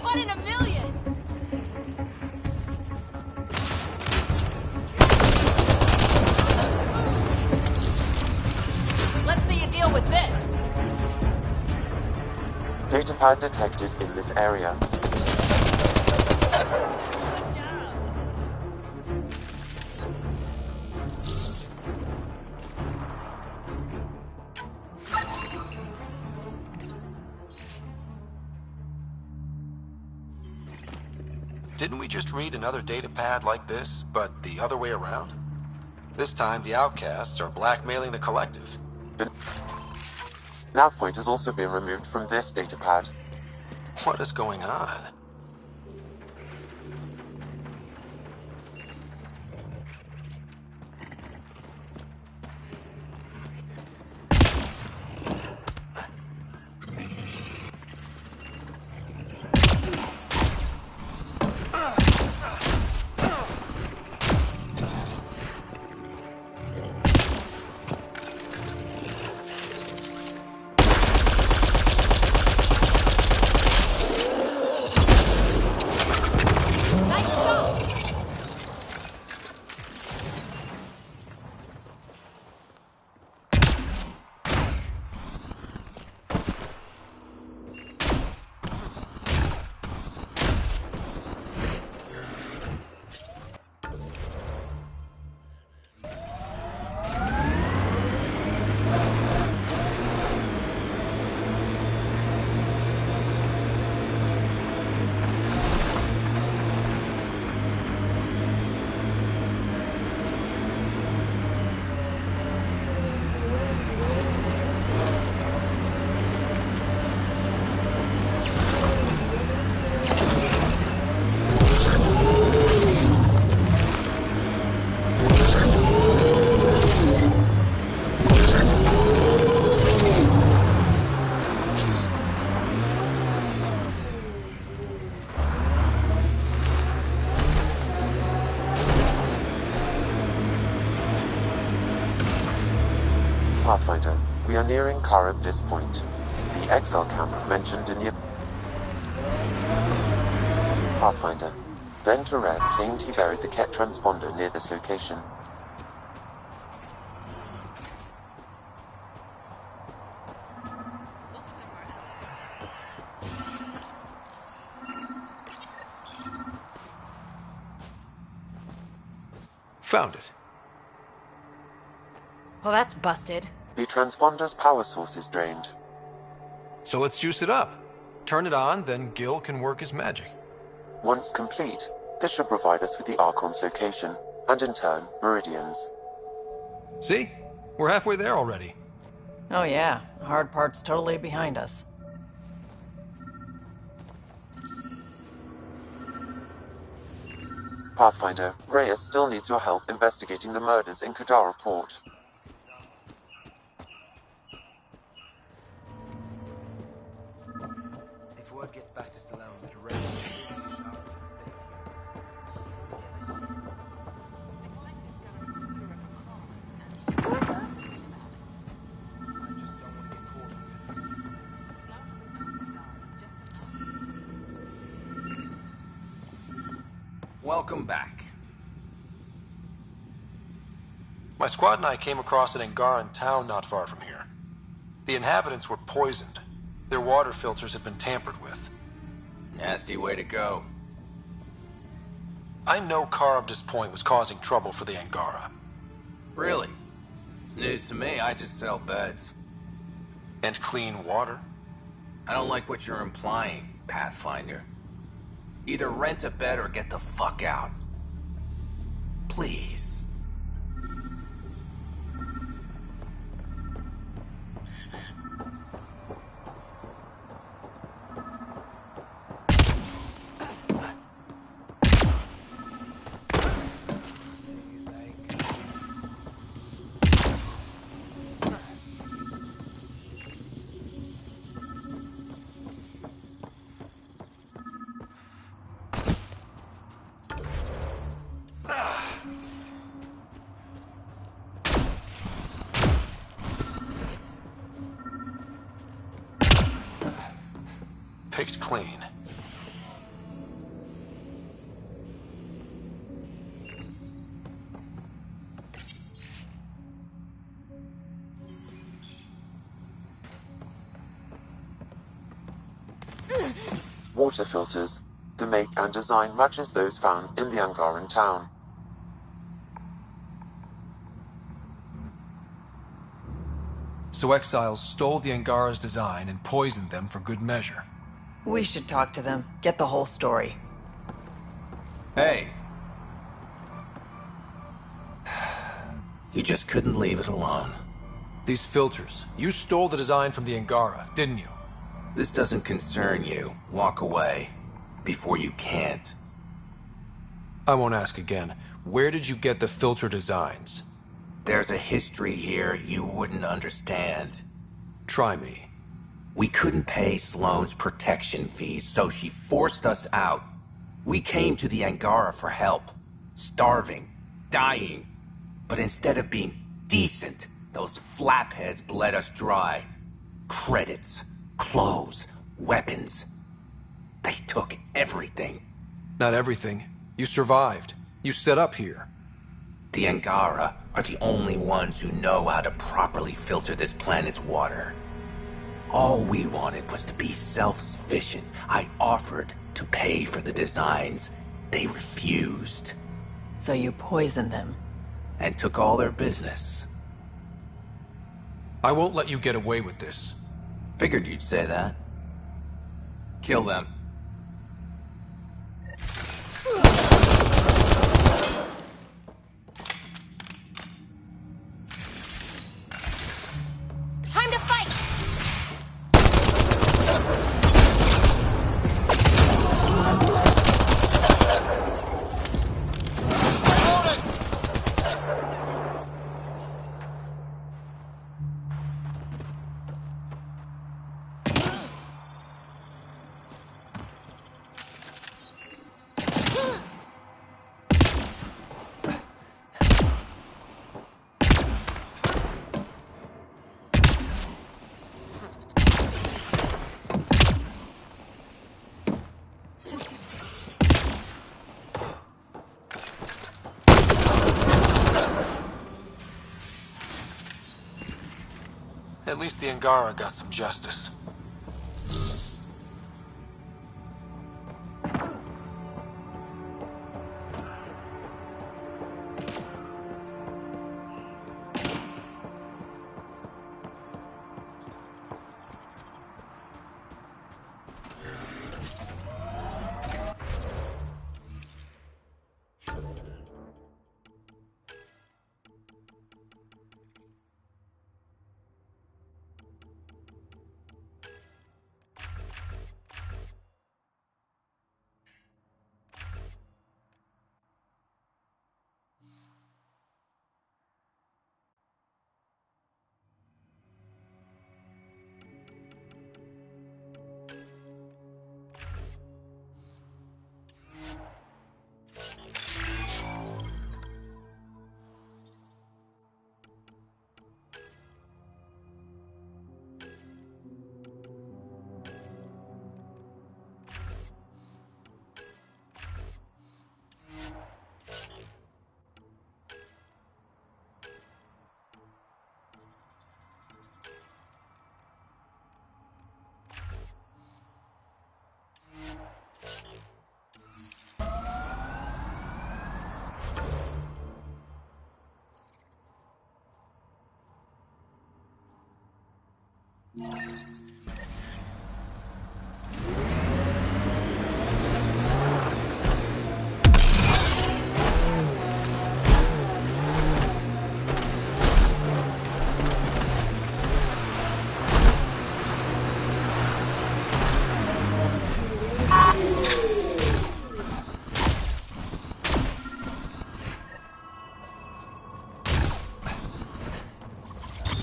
One in a million! Let's see you deal with this!
Datapad detected in this area.
Didn't we just read another datapad like this, but the other way around? This time, the outcasts are blackmailing the collective.
The nav point has also been removed from this datapad.
What is going on?
Pathfinder, we are nearing Karabdis Point, the exile camp mentioned in the... Pathfinder, then Turian claimed he buried the Ket transponder near this location.
Found it.
Well, that's busted.
The transponder's power source is drained.
So let's juice it up. Turn it on, then Gil can work his magic.
Once complete, this should provide us with the Archon's location, and in turn, Meridian's.
See? We're halfway there already.
Oh yeah, the hard part's totally behind us.
Pathfinder, Reyes still needs your help investigating the murders in Kadara Port.
If word gets back to Salarian that a Reyes
Welcome back. My squad and I came across an Angaran town not far from here. The inhabitants were poisoned. Their water filters had been tampered with.
Nasty way to go.
I know Karabdis Point was causing trouble for the Angara.
Really? It's news to me. I just sell beds.
And clean water?
I don't like what you're implying, Pathfinder. Either rent a bed or get the fuck out. Please.
Picked clean.
Water filters. The make and design matches those found in the Angaran town.
So exiles stole the Angara's design and poisoned them for good measure.
We should talk to them, get the whole story.
Hey. You just couldn't leave it alone.
These filters. You stole the design from the Angara, didn't you?
This doesn't concern you. Walk away. Before you can't.
I won't ask again. Where did you get the filter designs?
There's a history here you wouldn't understand.
Try me.
We couldn't pay Sloane's protection fees, so she forced us out. We came to the Angara for help. Starving. Dying. But instead of being decent, those flapheads bled us dry. Credits. Clothes. Weapons. They took everything.
Not everything. You survived. You set up here.
The Angara are the only ones who know how to properly filter this planet's water. All we wanted was to be self-sufficient. I offered to pay for the designs. They refused.
So you poisoned them?
And took all their business.
I won't let you get away with this.
Figured you'd say that. Kill them.
Time to fight!
At least the Angara got some justice.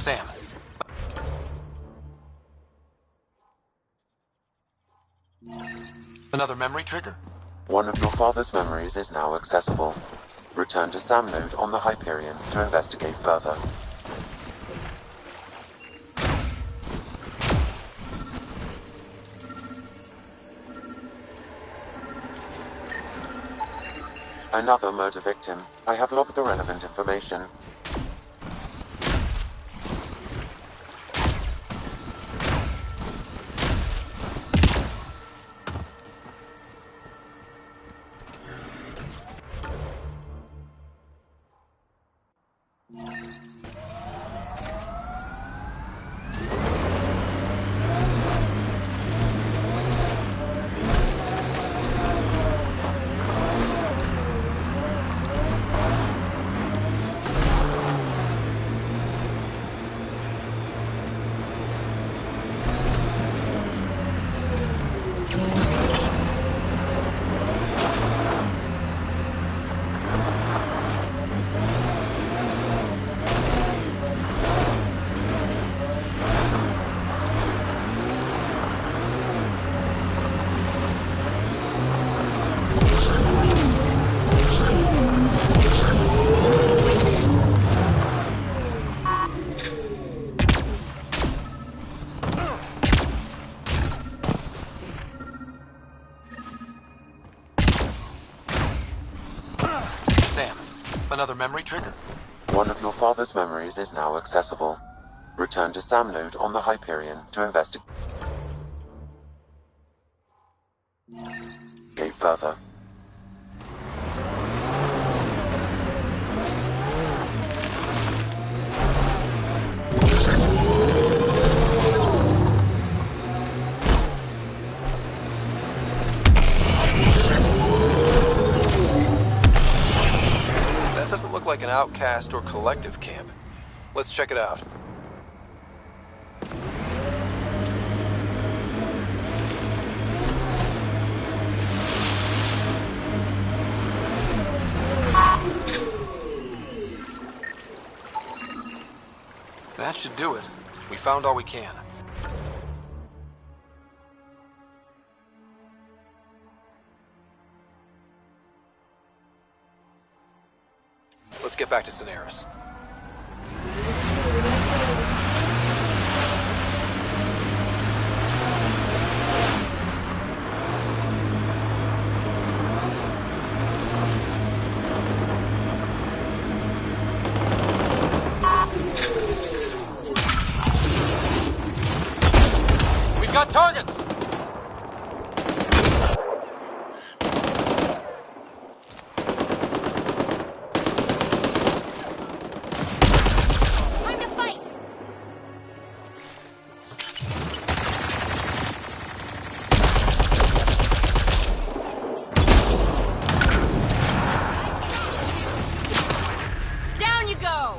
Sam. Another memory trigger?
One of your father's memories is now accessible. Return to Sam node on the Hyperion to investigate further. Another murder victim. I have logged the relevant information.
Another memory trigger?
One of your father's memories is now accessible. Return to Sam node on the Hyperion to investigate further.
Doesn't look like an outcast or collective camp. Let's check it out. That should do it. We found all we can. Let's get back to Cineris.
go!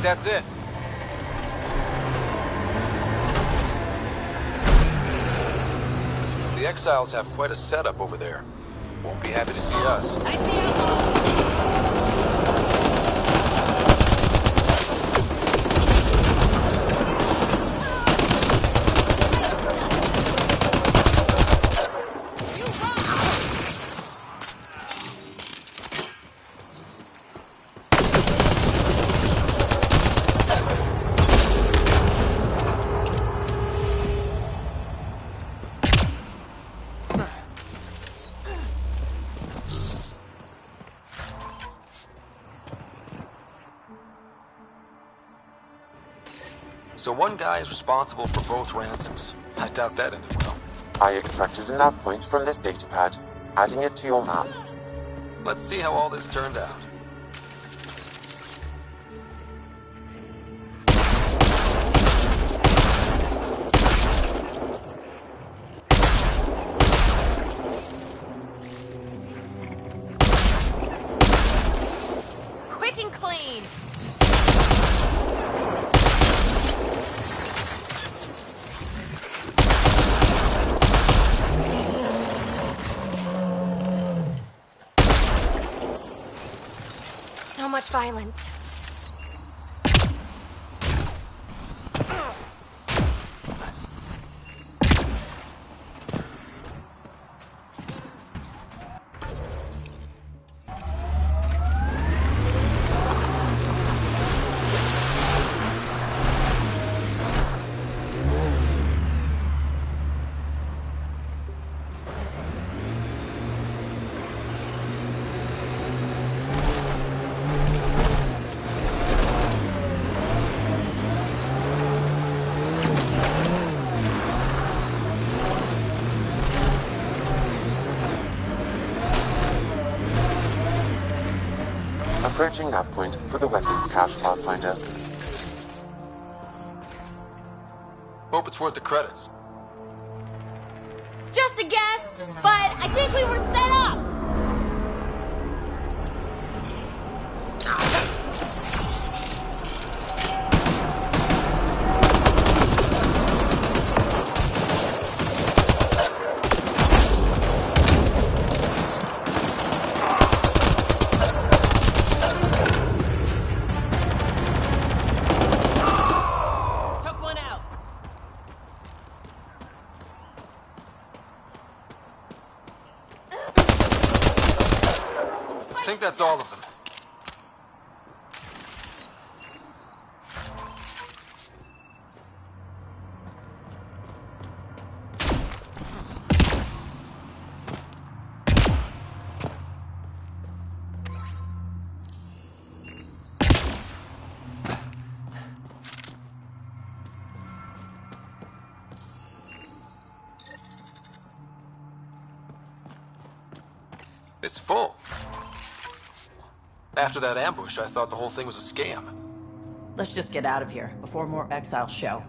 That's it. The exiles have quite a setup over there. Won't be happy to see us. So one guy is responsible for both ransoms. I doubt that ended well.
I extracted a nav point from this datapad, adding it to your map.
Let's see how all this turned out.
Quick and clean! So much violence.
Approaching nav point for the weapons cache, Pathfinder.
Hope it's worth the credits.
Just a guess, but I think we were set up!
I think that's all of them. It's full. After that ambush, I thought the whole thing was a scam.
Let's just get out of here before more exiles show.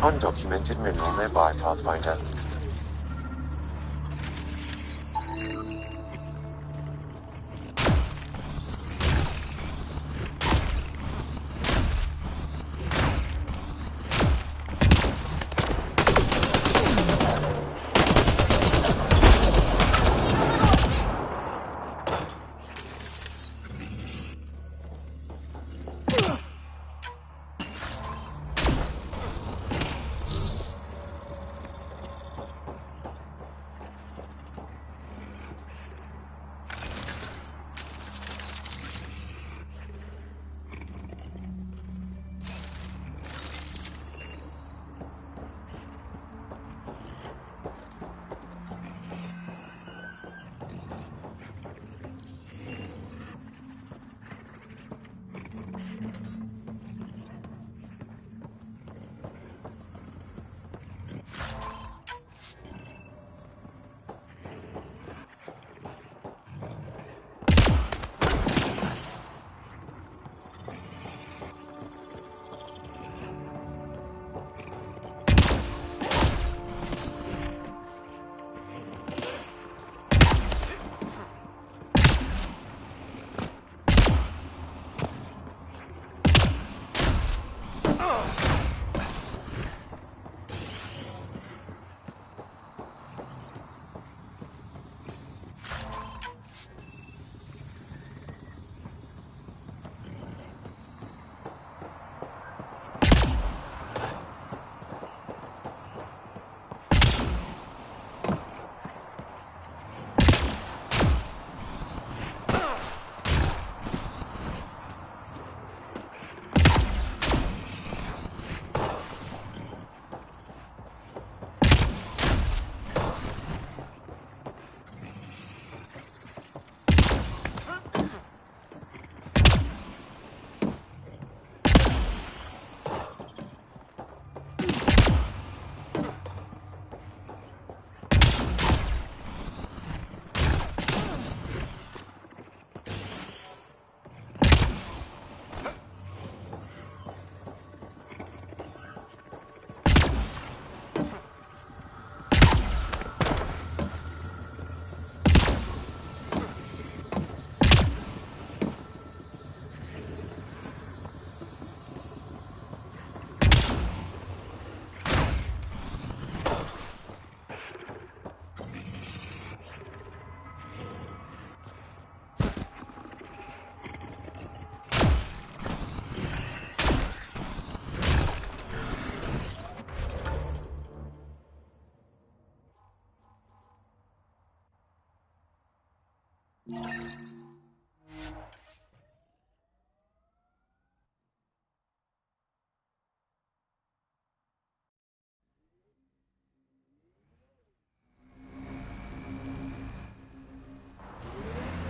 undocumented mineral nearby, Pathfinder.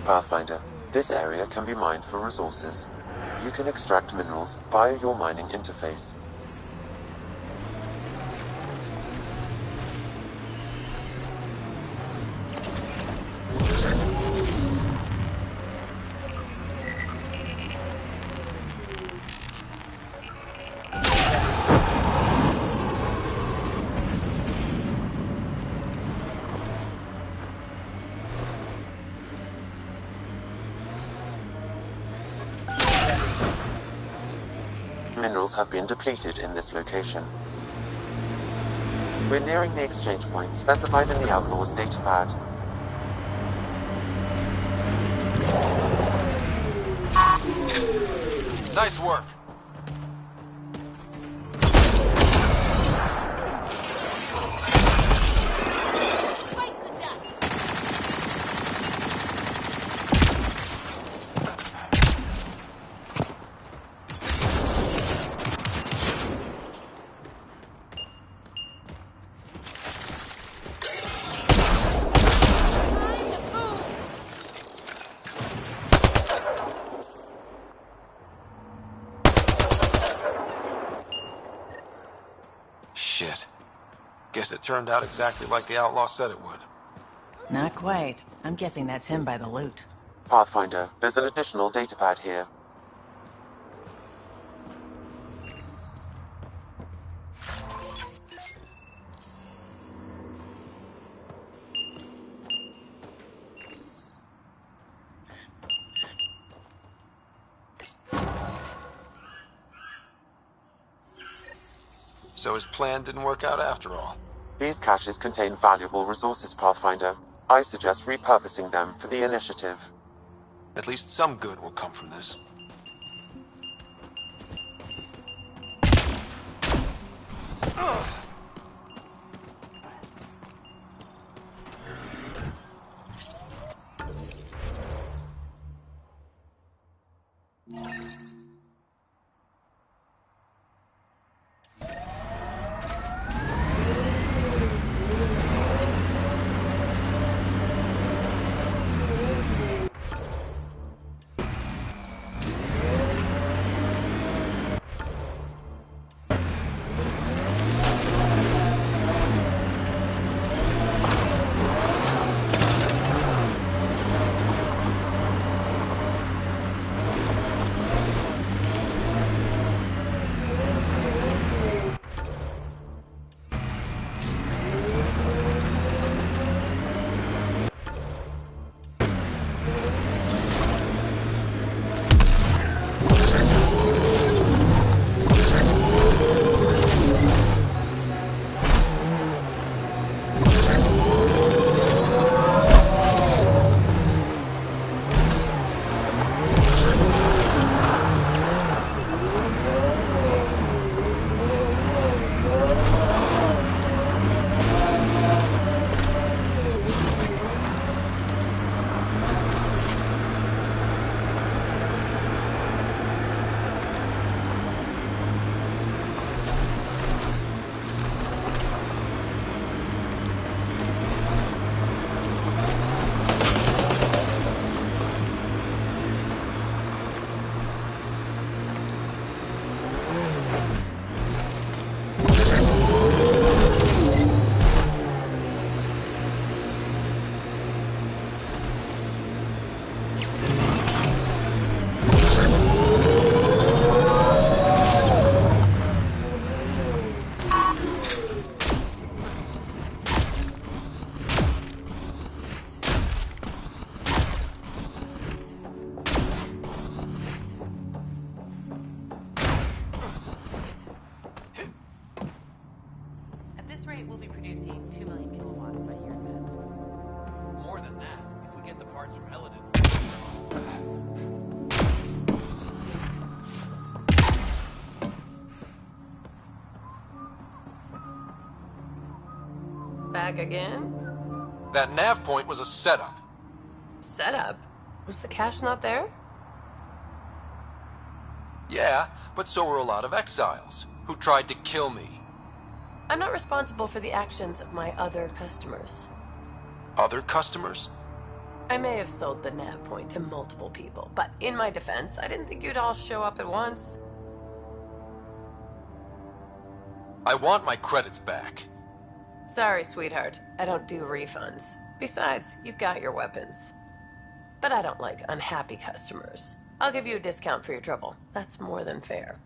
Pathfinder, this area can be mined for resources. You can extract minerals via your mining interface. Minerals have been depleted in this location. We're nearing the exchange point specified in the Outlaw's datapad.
Nice work. Shit. Guess it turned out exactly like the outlaw said it would.
Not quite. I'm guessing that's him by the loot.
Pathfinder, there's an additional datapad here.
So his plan didn't work out after all.
These caches contain valuable resources, Pathfinder. I suggest repurposing them for the initiative.
At least some good will come from this.
We'll be producing 2 million kilowatts by year's end.
More than that, if we get the parts from Eladin.
Back again?
That nav point was a setup.
Setup? Was the cache not there?
Yeah, but so were a lot of exiles, who tried to kill me.
I'm not responsible for the actions of my other customers.
Other customers?
I may have sold the nav point to multiple people, but in my defense, I didn't think you'd all show up at once.
I want my credits back.
Sorry, sweetheart. I don't do refunds. Besides, you got your weapons. But I don't like unhappy customers. I'll give you a discount for your trouble. That's more than fair.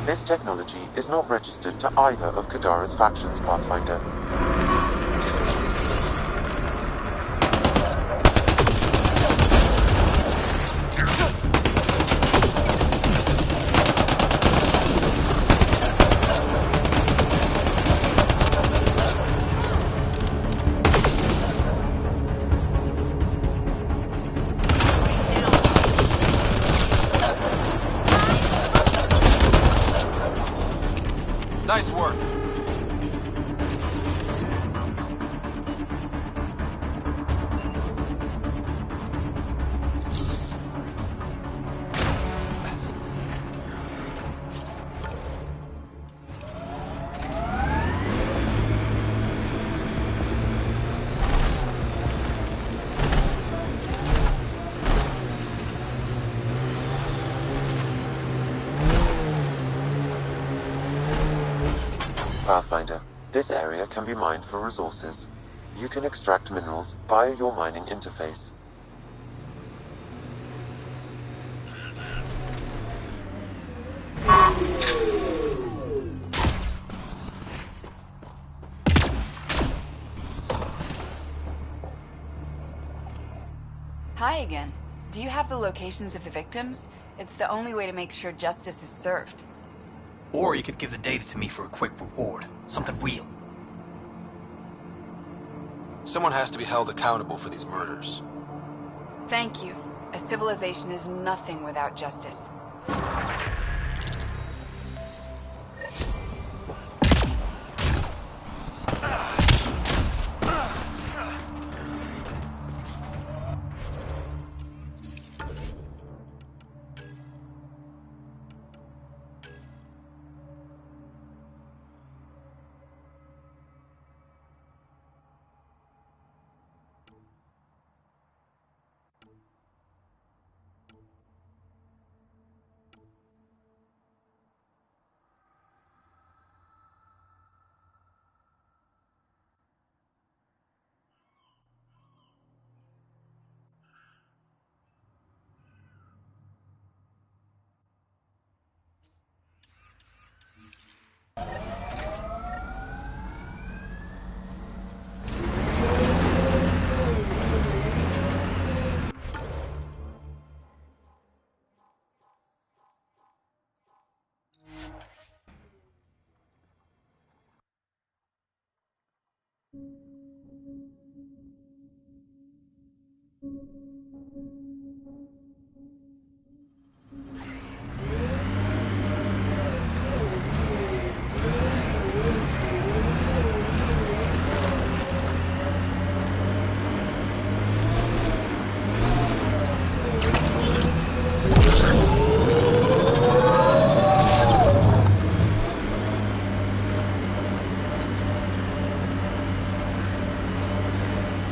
This technology is not registered to either of Kadara's factions, Pathfinder.
Nice work.
Pathfinder, this area can be mined for resources. You can extract minerals via your mining interface.
Hi again. Do you have the locations of the victims? It's the only way to make sure justice is served.
Or you could give the data to me for a quick reward. Something real.
Someone has to be held accountable for these murders.
Thank you. A civilization is nothing without justice.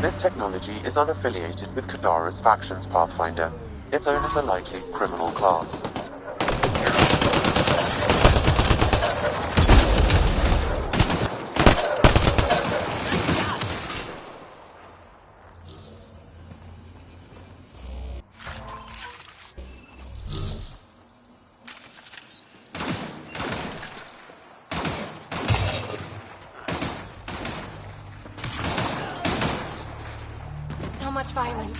This technology is unaffiliated with Kadara's factions, Pathfinder. Its owners are likely criminal class.
So much violence.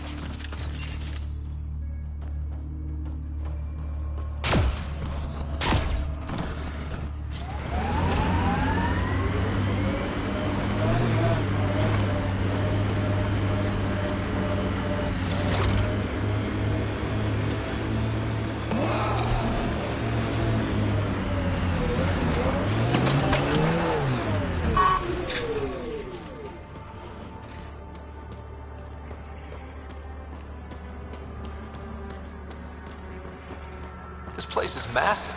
This place is massive.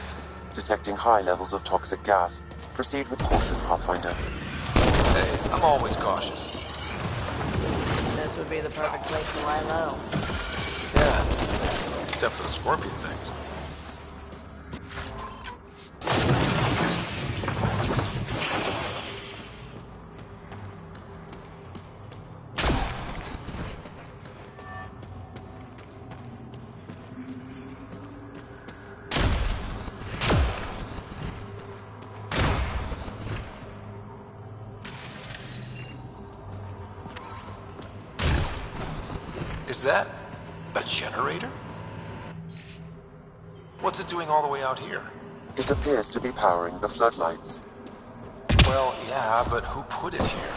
Detecting high levels of toxic gas. Proceed with caution, Pathfinder.
Hey, I'm always cautious.
This would be the perfect place to lie low.
Yeah, except for the scorpion things. Is that a generator? What's it doing all the way out here?
It appears to be powering the floodlights.
Well, yeah, but who put it here?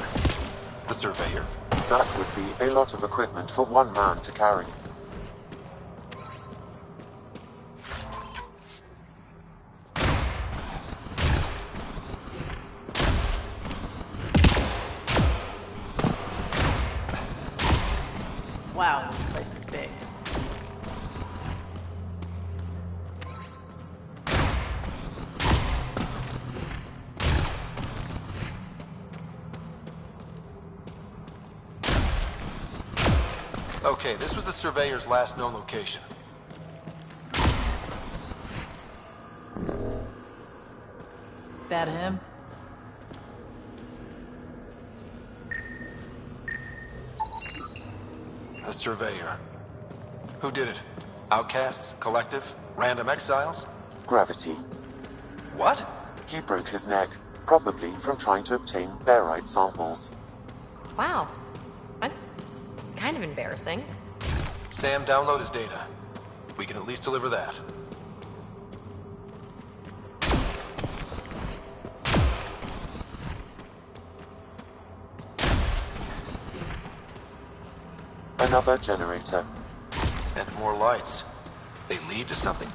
The surveyor?
That would be a lot of equipment for one man to carry.
Wow, this place is big.
Okay, this was the surveyor's last known location.
That him?
A surveyor. Who did it? Outcasts? Collective? Random exiles?
Gravity.
What?
He broke his neck, probably from trying to obtain barite samples.
Wow. That's kind of embarrassing.
Sam, download his data. We can at least deliver that.
Another generator.
And more lights. They lead to something?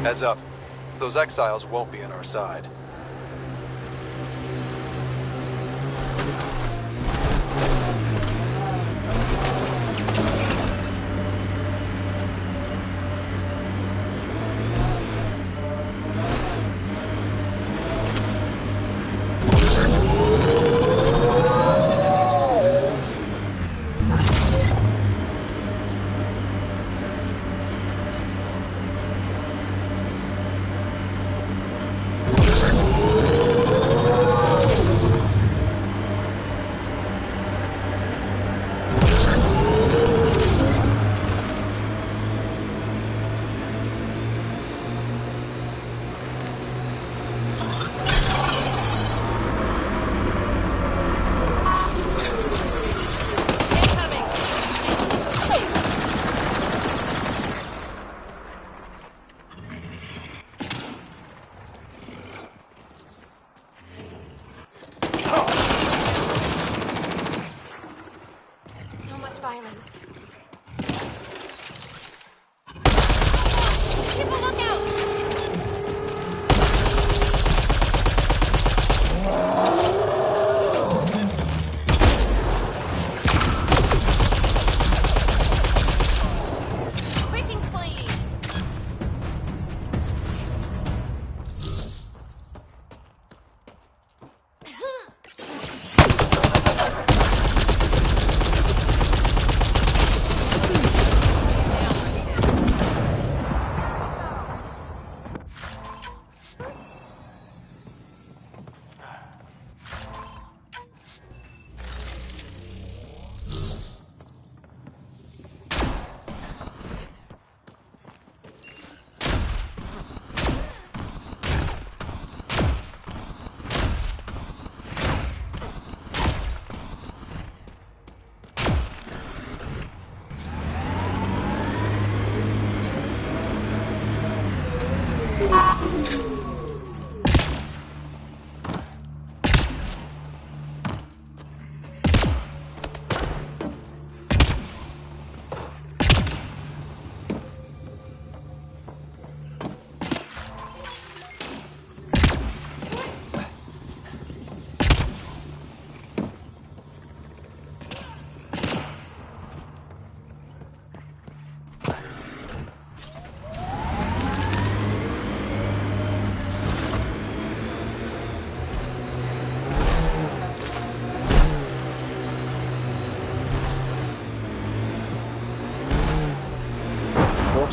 Heads up. Those exiles won't be on our side.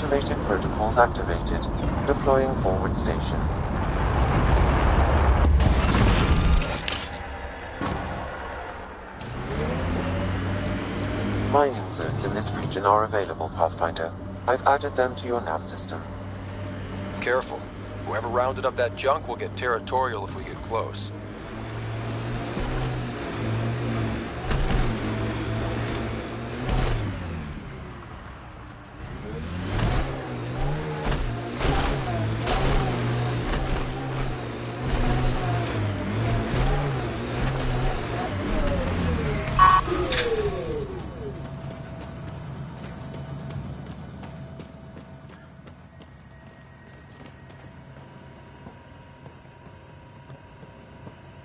Automated protocols activated. Deploying forward station. Mining zones in this region are available, Pathfinder. I've added them to your nav system.
Careful. Whoever rounded up that junk will get territorial if we get close.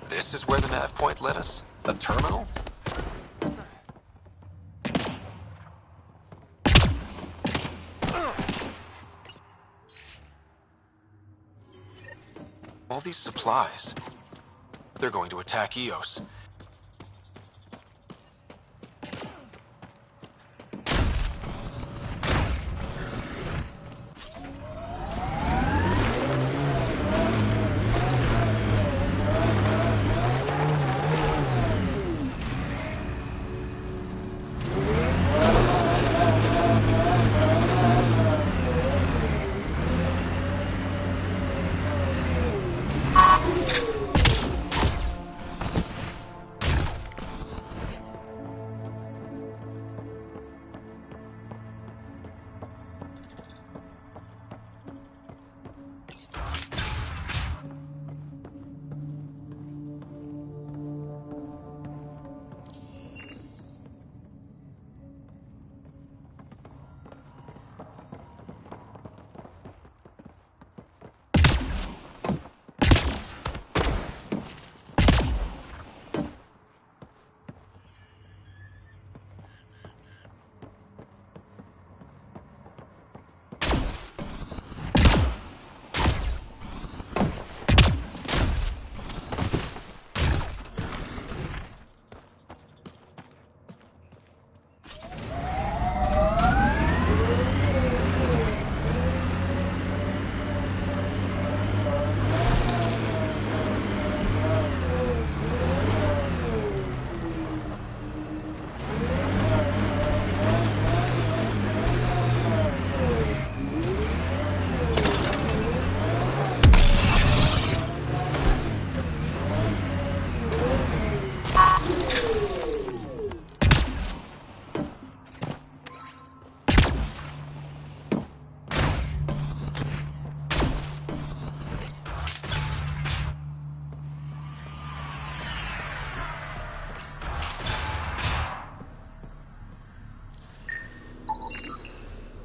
This is where the nav point led us? A terminal? All these supplies. They're going to attack Eos.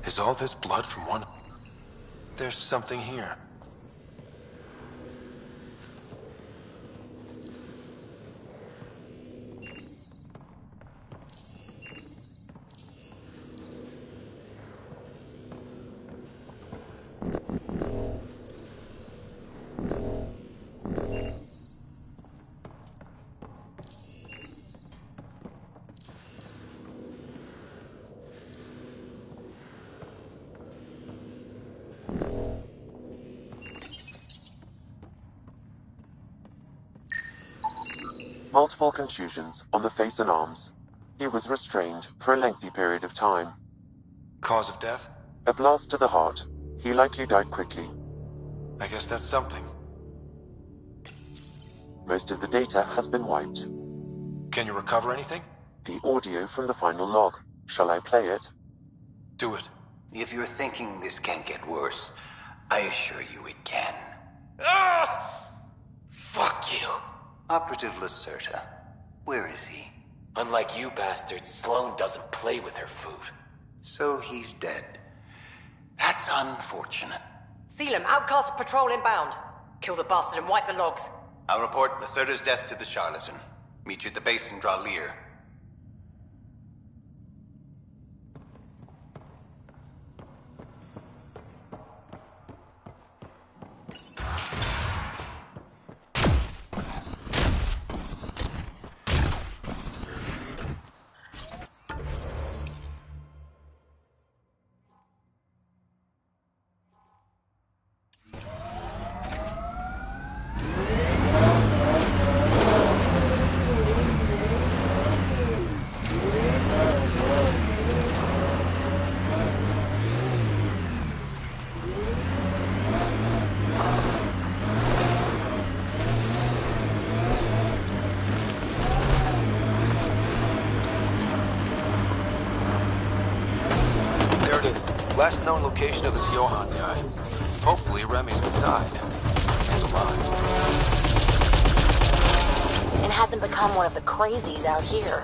Is all this blood from one? There's something here.
Multiple contusions on the face and arms. He was restrained for a lengthy period of time.
Cause of death?
A blast to the heart. He likely died quickly.
I guess that's something.
Most of the data has been wiped.
Can you recover anything?
The audio from the final log. Shall I play it?
Do it.
If you're thinking this can't get worse, I assure you it can.
Ah! Fuck you.
Operative Lacerta. Where is he?
Unlike you bastards, Sloane doesn't play with her food.
So he's dead. That's unfortunate.
Seal him. Outcast patrol inbound. Kill the bastard and wipe the logs.
I'll report Lacerta's death to the Charlatan. Meet you at the base and draw Lear.
Last known location of the Siohan guy. Hopefully Remy's inside. And alive.
And hasn't become one of the crazies out here.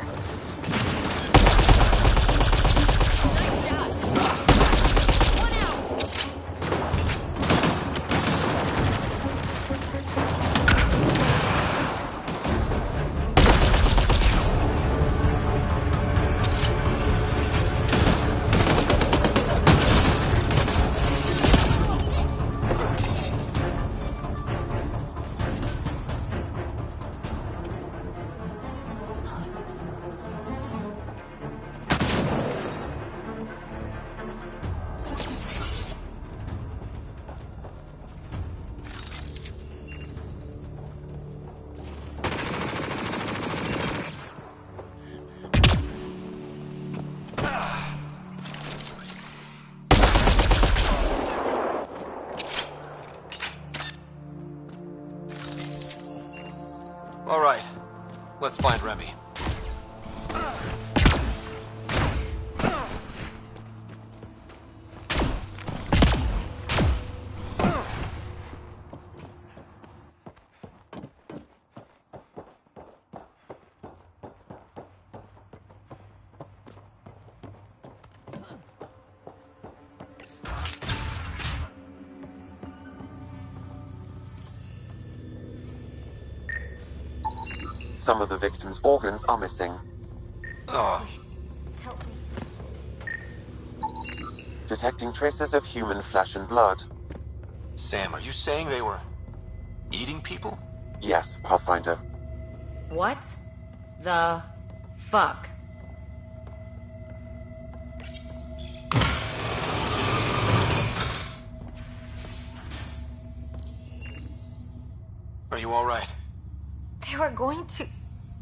All right, let's find Remy.
Some of the victim's organs are missing.
Oh.
Detecting traces of human flesh and blood.
Sam, are you saying they were eating people?
Yes, Pathfinder.
What the fuck?
Are you all right?
They were going to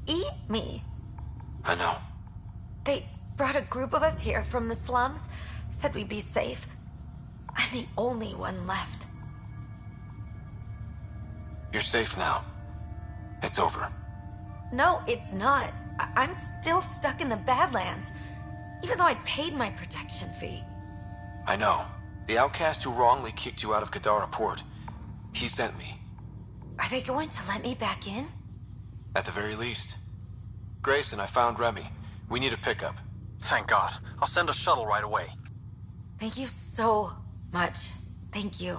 eat me.
I know.
They brought a group of us here from the slums, said we'd be safe. I'm the only one left.
You're safe now. It's over.
No, it's not. I'm still stuck in the Badlands, even though I paid my protection fee.
I know. The outcast who wrongly kicked you out of Kadara Port. He sent me.
Are they going to let me back in?
At the very least. Grayson, I found Remy. We need a pickup.
Thank God. I'll send a shuttle right away.
Thank you so much. Thank you.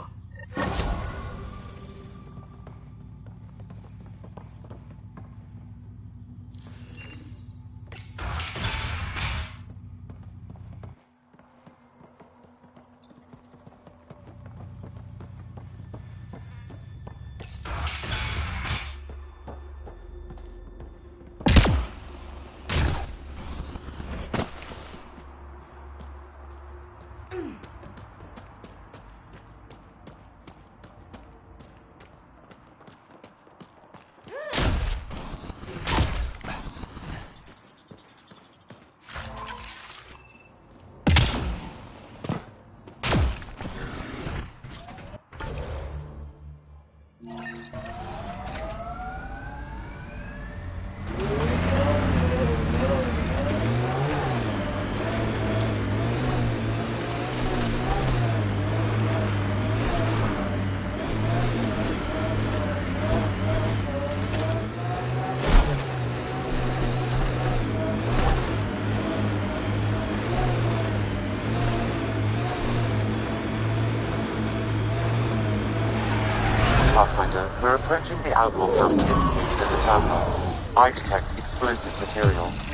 Pathfinder, we're approaching the outlaw camp indicated in the town hall. I detect explosive materials.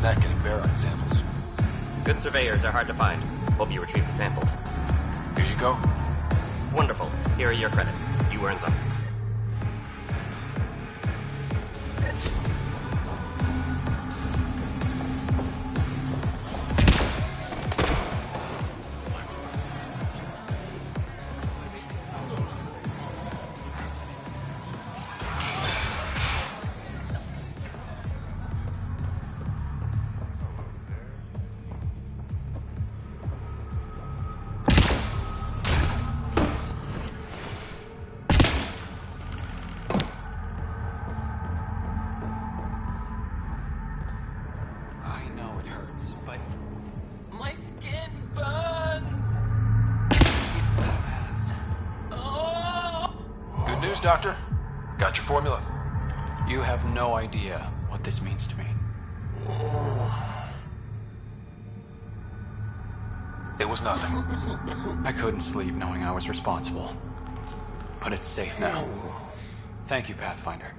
that getting barren samples?
Good surveyors are hard to find. Hope you retrieve the samples.
Here you go.
Wonderful. Here are your credits. You earned them.
Doctor? Got your formula?
You have no idea what this means to me.
It was nothing.
I couldn't sleep knowing I was responsible. But it's safe now. Thank you, Pathfinder.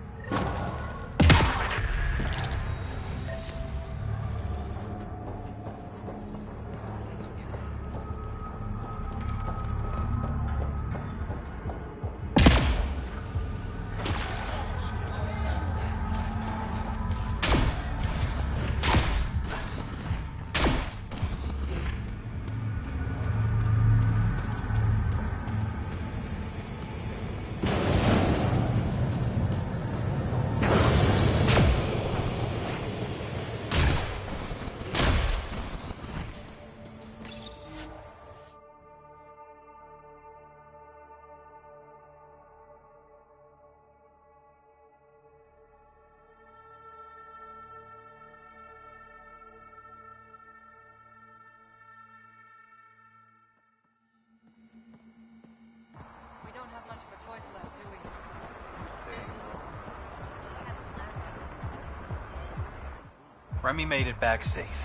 Remy made it back safe.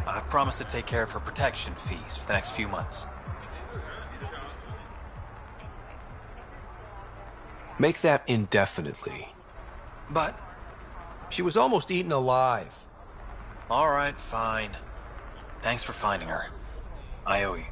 I've promised to take care of her protection fees for the next few months.
Make that indefinitely.
But...
she was almost eaten alive.
All right, fine. Thanks for finding her. I owe you.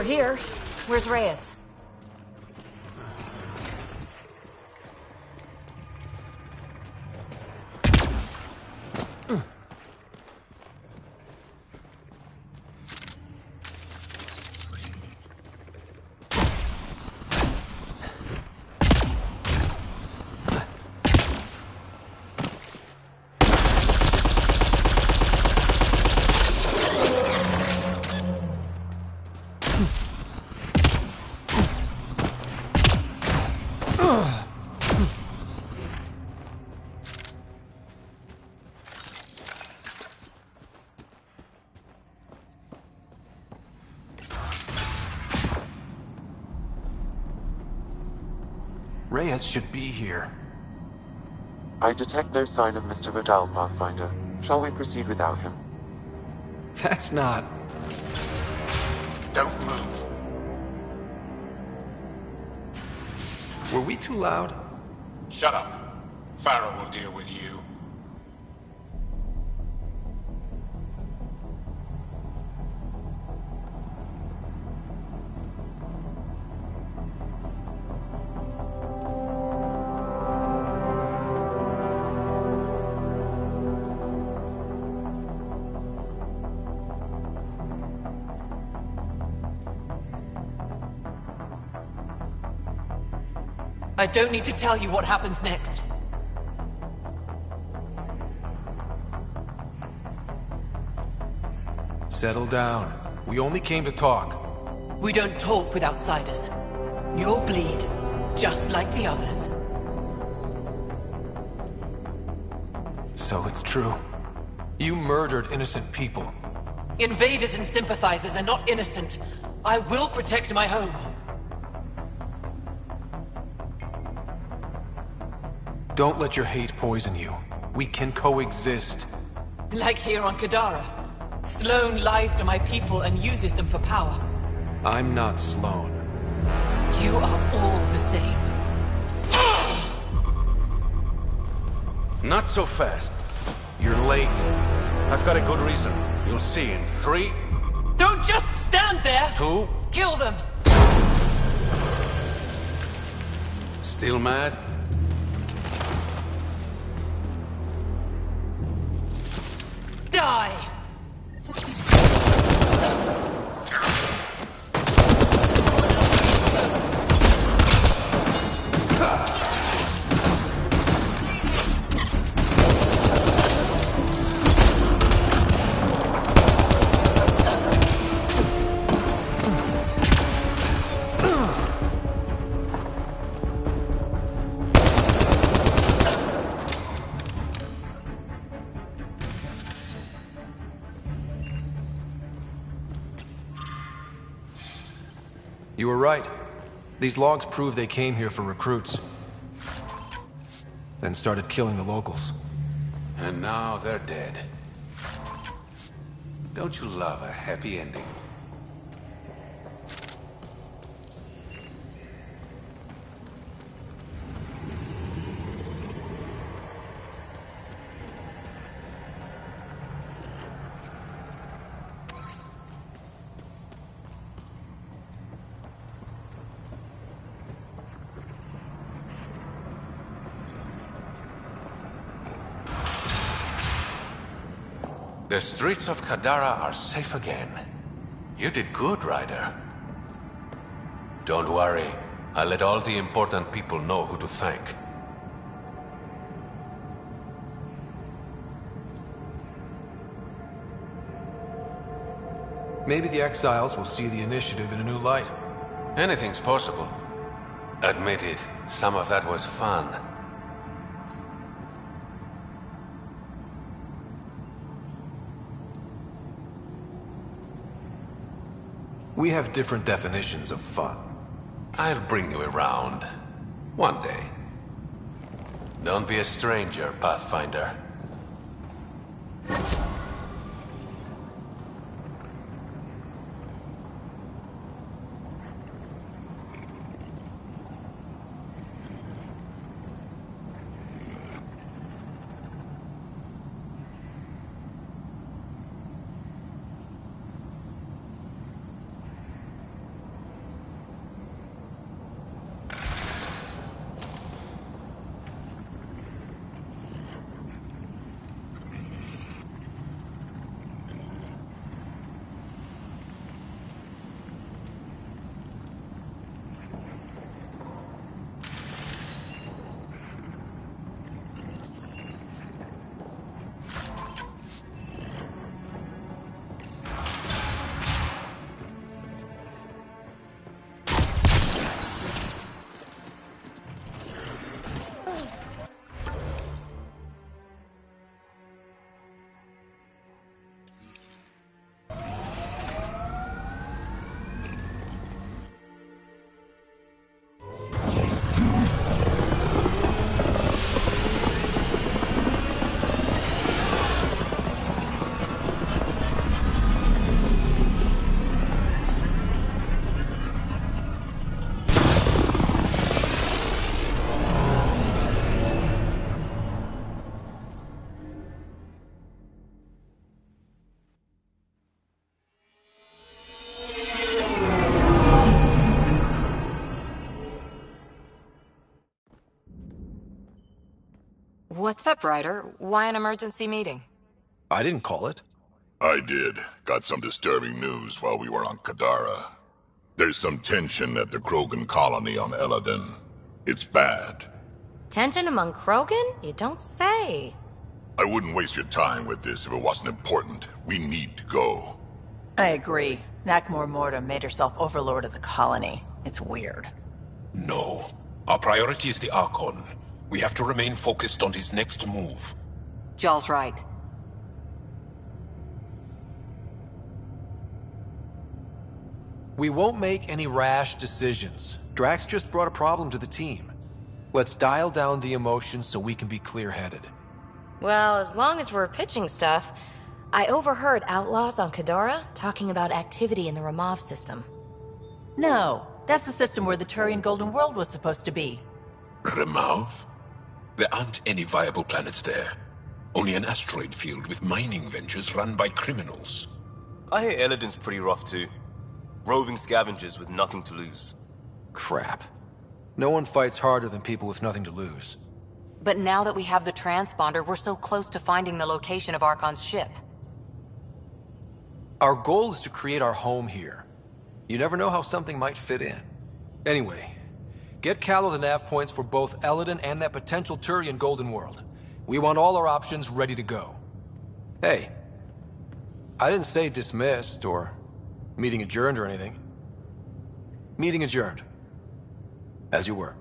We're here. Where's Reyes?
Reyes should be here.
I detect no sign of Mr. Vidal, Pathfinder. Shall we proceed without him?
That's not...
Don't move.
Were we too loud?
Shut up. Farrell will deal with you.
I don't need to tell you what happens next.
Settle down. We only came to talk.
We don't talk with outsiders. You'll bleed, just like the others.
So it's true. You murdered innocent people.
Invaders and sympathizers are not innocent. I will protect my home.
Don't let your hate poison you. We can coexist.
Like here on Kadara. Sloane lies to my people and uses them for power.
I'm not Sloane.
You are all the same.
Not so fast.
You're late.
I've got a good reason. You'll see in 3...
Don't just stand there!
2...
Kill them!
Still mad?
Die!
You were right. These logs prove they came here for recruits. Then started killing the locals.
And now they're dead. Don't you love a happy ending? The streets of Kadara are safe again. You did good, Ryder. Don't worry. I'll let all the important people know who to thank.
Maybe the exiles will see the initiative in a new light.
Anything's possible. Admit it, some of that was fun.
We have different definitions of fun.
I'll bring you around. One day. Don't be a stranger, Pathfinder.
What's up, Ryder? Why an emergency meeting?
I didn't call it.
I did. Got some disturbing news while we were on Kadara. There's some tension at the Krogan colony on Eladon. It's bad.
Tension among Krogan? You don't say.
I wouldn't waste your time with this if it wasn't important. We need to go.
I agree. Nakmor Morta made herself overlord of the colony. It's weird.
No. Our priority is the Archon. We have to remain focused on his next move.
Jall's right.
We won't make any rash decisions. Drax just brought a problem to the team. Let's dial down the emotions so we can be clear-headed.
Well, as long as we're pitching stuff, I overheard outlaws on Kadara talking about activity in the Ramov system.
No, that's the system where the Turian Golden World was supposed to be.
Ramov? There aren't any viable planets there. Only an asteroid field with mining ventures run by criminals.
I hear Elodin's pretty rough too. Roving scavengers with nothing to lose.
Crap. No one fights harder than people with nothing to lose.
But now that we have the transponder, we're so close to finding the location of Archon's ship.
Our goal is to create our home here. You never know how something might fit in. Anyway, get Callow the nav points for both Elodin and that potential Turian Golden World. We want all our options ready to go. Hey, I didn't say dismissed or meeting adjourned or anything. Meeting adjourned. As you were.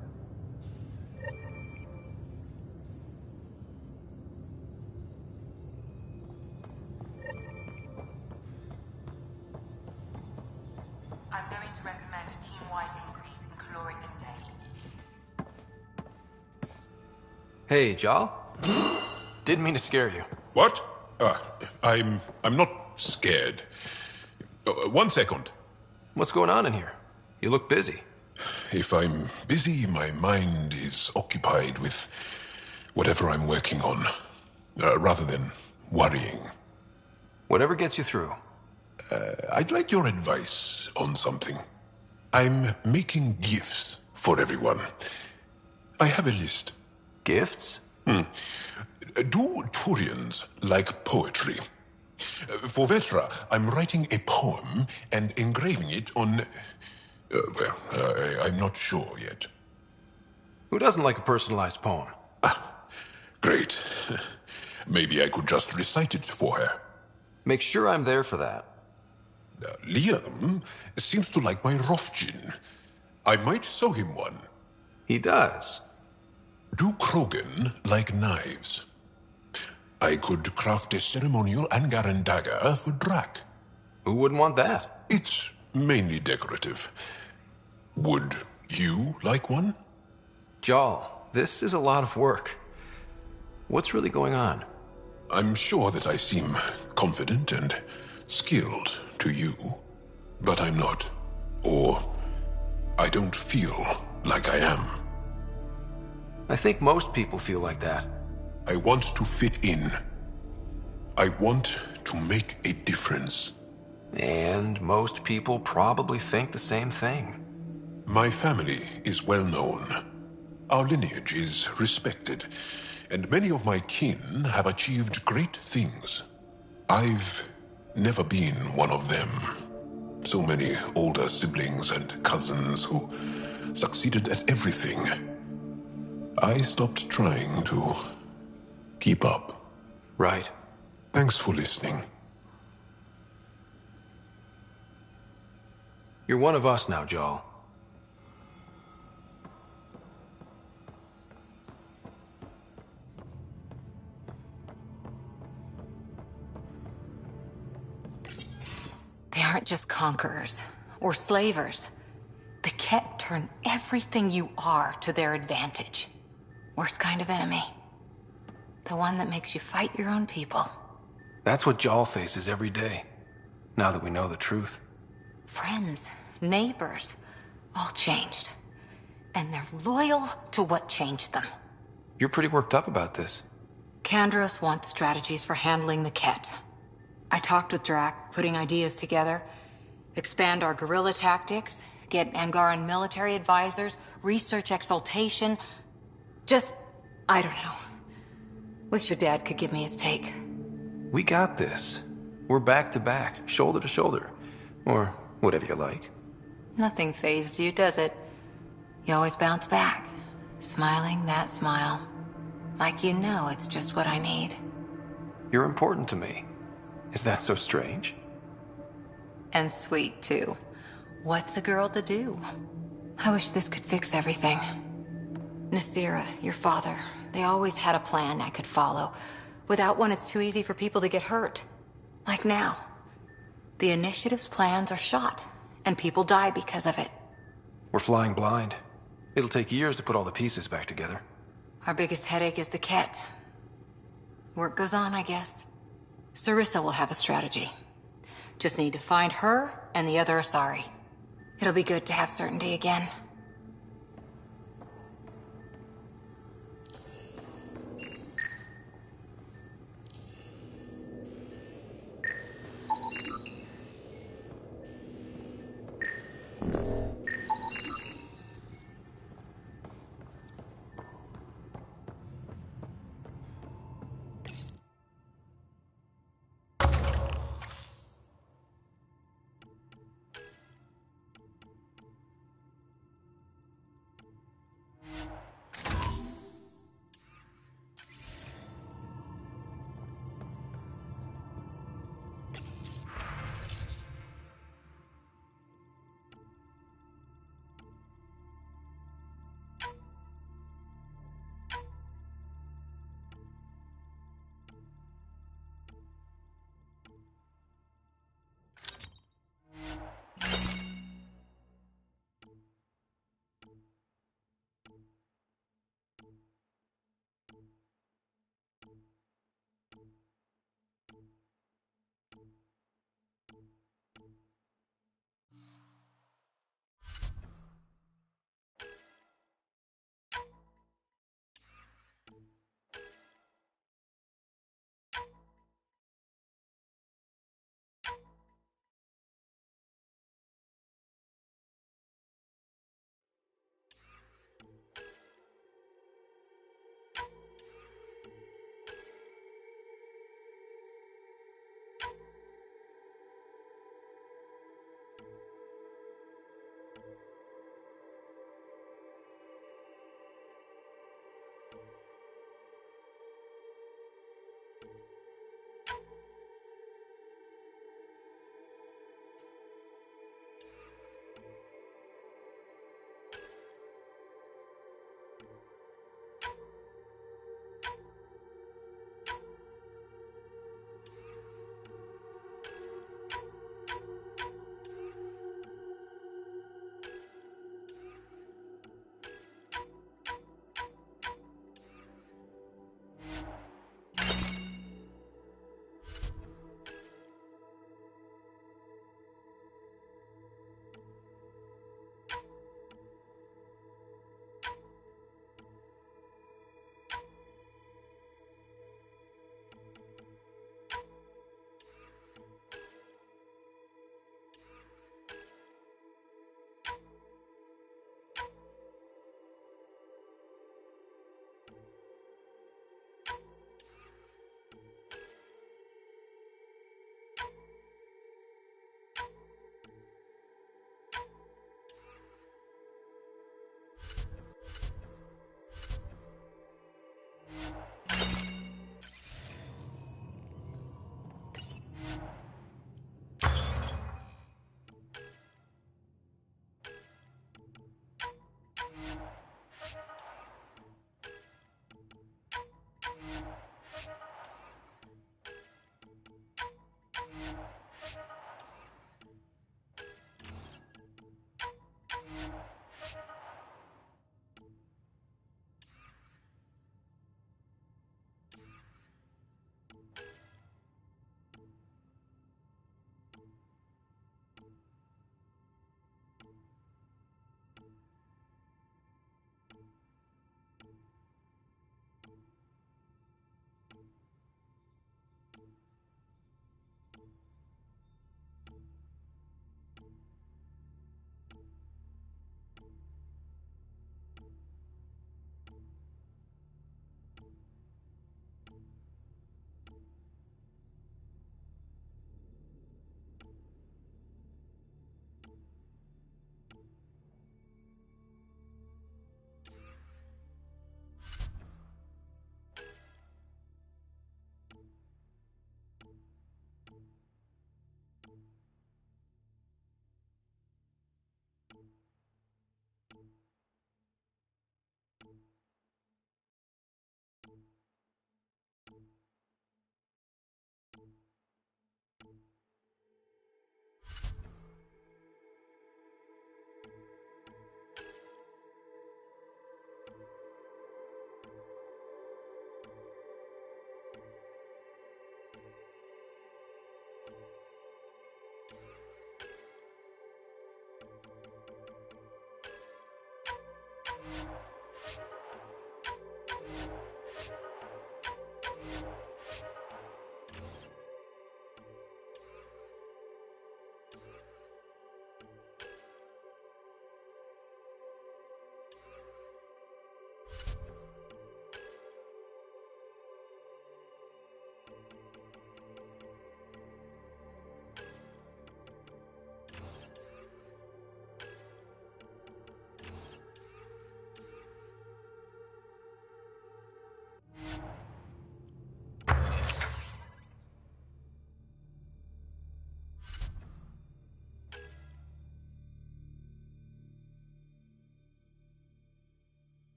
I'm going to recommend a team-wide increase in caloric intake.
Hey, Jal. Didn't mean to scare you.
What? I'm not scared. 1 second.
What's going on in here? You look busy.
If I'm busy, my mind is occupied with whatever I'm working on, rather than worrying.
Whatever gets you through.
I'd like your advice on something. I'm making gifts for everyone. I have a list.
Gifts?
Do Turians like poetry? For Vetra, I'm writing a poem and engraving it on... I'm not sure yet.
Who doesn't like a personalized poem?
Great. Maybe I could just recite it for her.
Make sure I'm there for that.
Liam seems to like my Rofgin. I might sew him one.
He does.
Do Krogan like knives? I could craft a ceremonial Angaran dagger for Drak.
Who wouldn't want that?
It's mainly decorative. Would you like one?
Jal, this is a lot of work. What's really going on?
I'm sure that I seem confident and skilled to you, but I'm not. Or I don't feel like I am.
I think most people feel like that.
I want to fit in. I want to make a difference.
And most people probably think the same thing.
My family is well known. Our lineage is respected, and many of my kin have achieved great things. I've never been one of them. So many older siblings and cousins who succeeded at everything. I stopped trying to keep up.
Right.
Thanks for listening.
You're one of us now, Jal.
They aren't just conquerors or slavers. The Ket turn everything you are to their advantage. Worst kind of enemy. The one that makes you fight your own people.
That's what Jal faces every day, now that we know the truth.
Friends, neighbors, all changed. And they're loyal to what changed them.
You're pretty worked up about this.
Kandros wants strategies for handling the Ket. I talked with Drac, putting ideas together. Expand our guerrilla tactics, get Angaran military advisors, research exaltation. Just, I don't know. Wish your dad could give me his take.
We got this. We're back to back, shoulder to shoulder. Or whatever you like.
Nothing fazed you, does it? You always bounce back, Smiling that smile. Like you know it's just what I need.
You're important to me. Is that so strange?
And sweet, too. What's a girl to do? I wish this could fix everything. Nasira, your father, they always had a plan I could follow. Without one, it's too easy for people to get hurt. Like now. The Initiative's plans are shot, and people die because of it.
We're flying blind. It'll take years to put all the pieces back together.
Our biggest headache is the Ket. Work goes on, I guess. Sarissa will have a strategy. Just need to find her and the other Asari. It'll be good to have certainty again.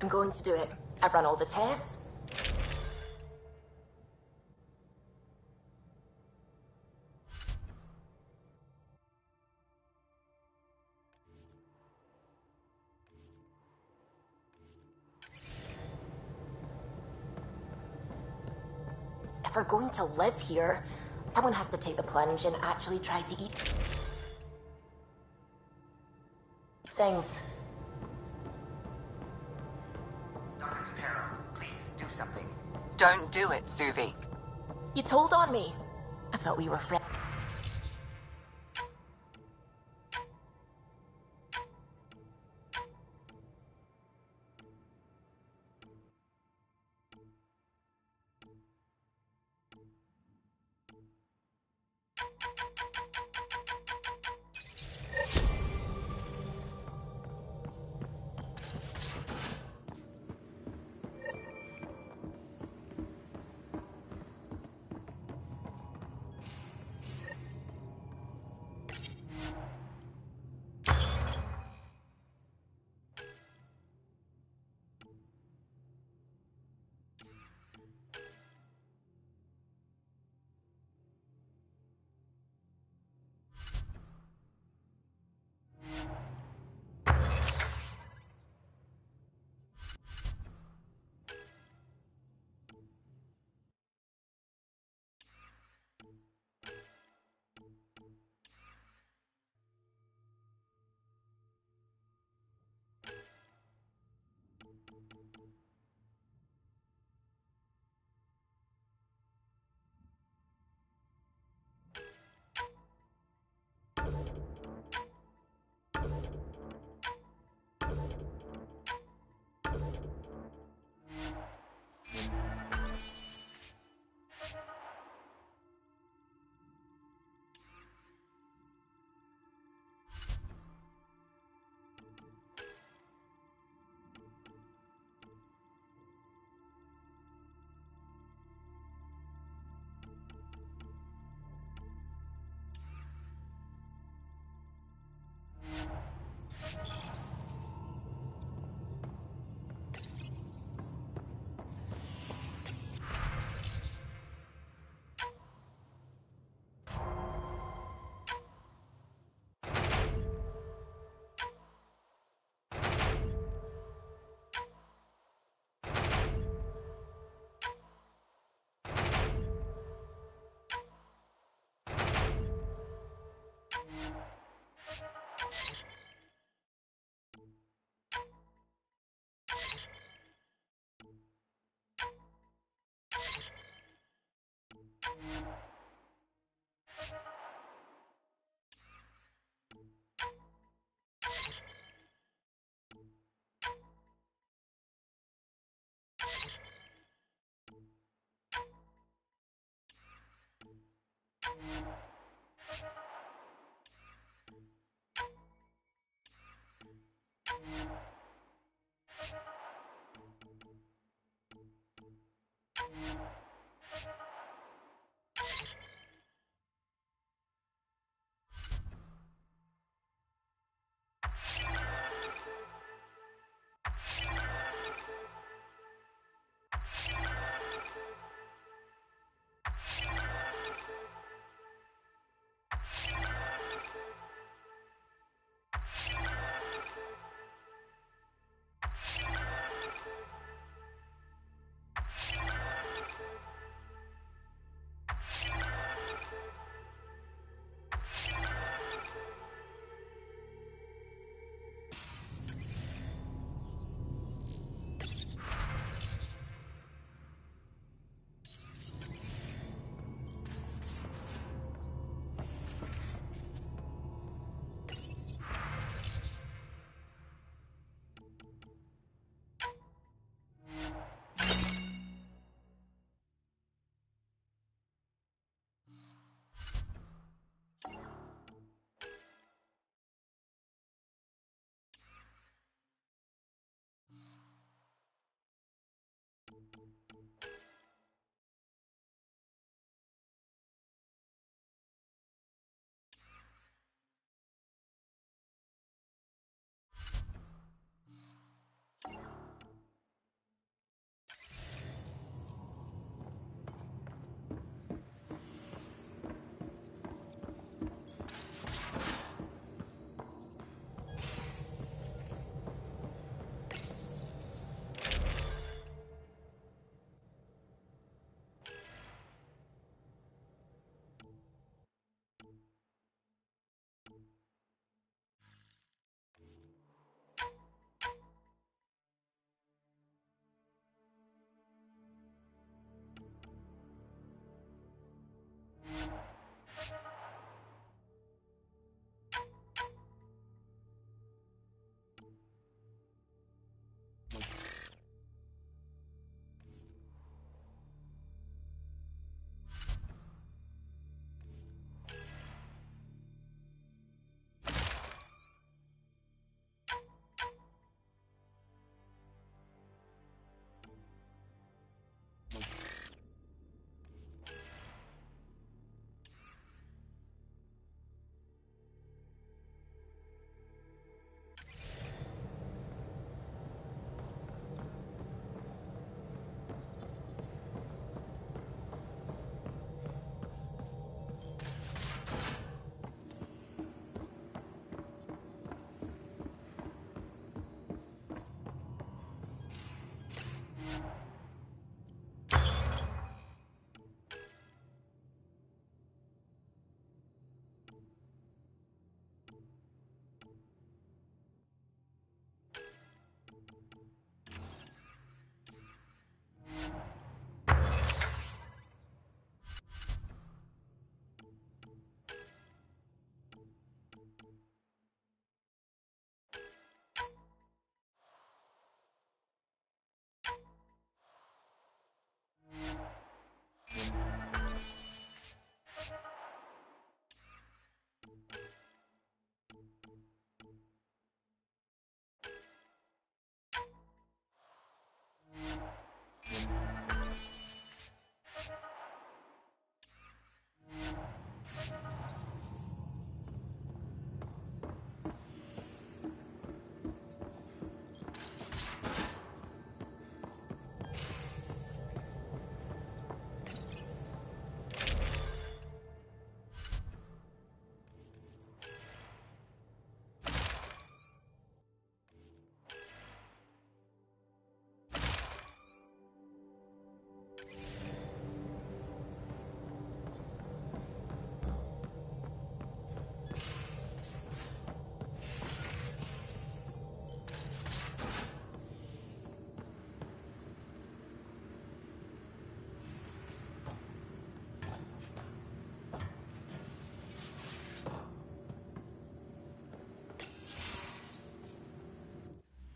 I'm going to do it. I've run all the tests. If we're going to live here, someone has to take the plunge and actually try to eat things.
Dr. Sparrow, please do something. Don't do it, Suvi.
You told on me. I thought we were friends.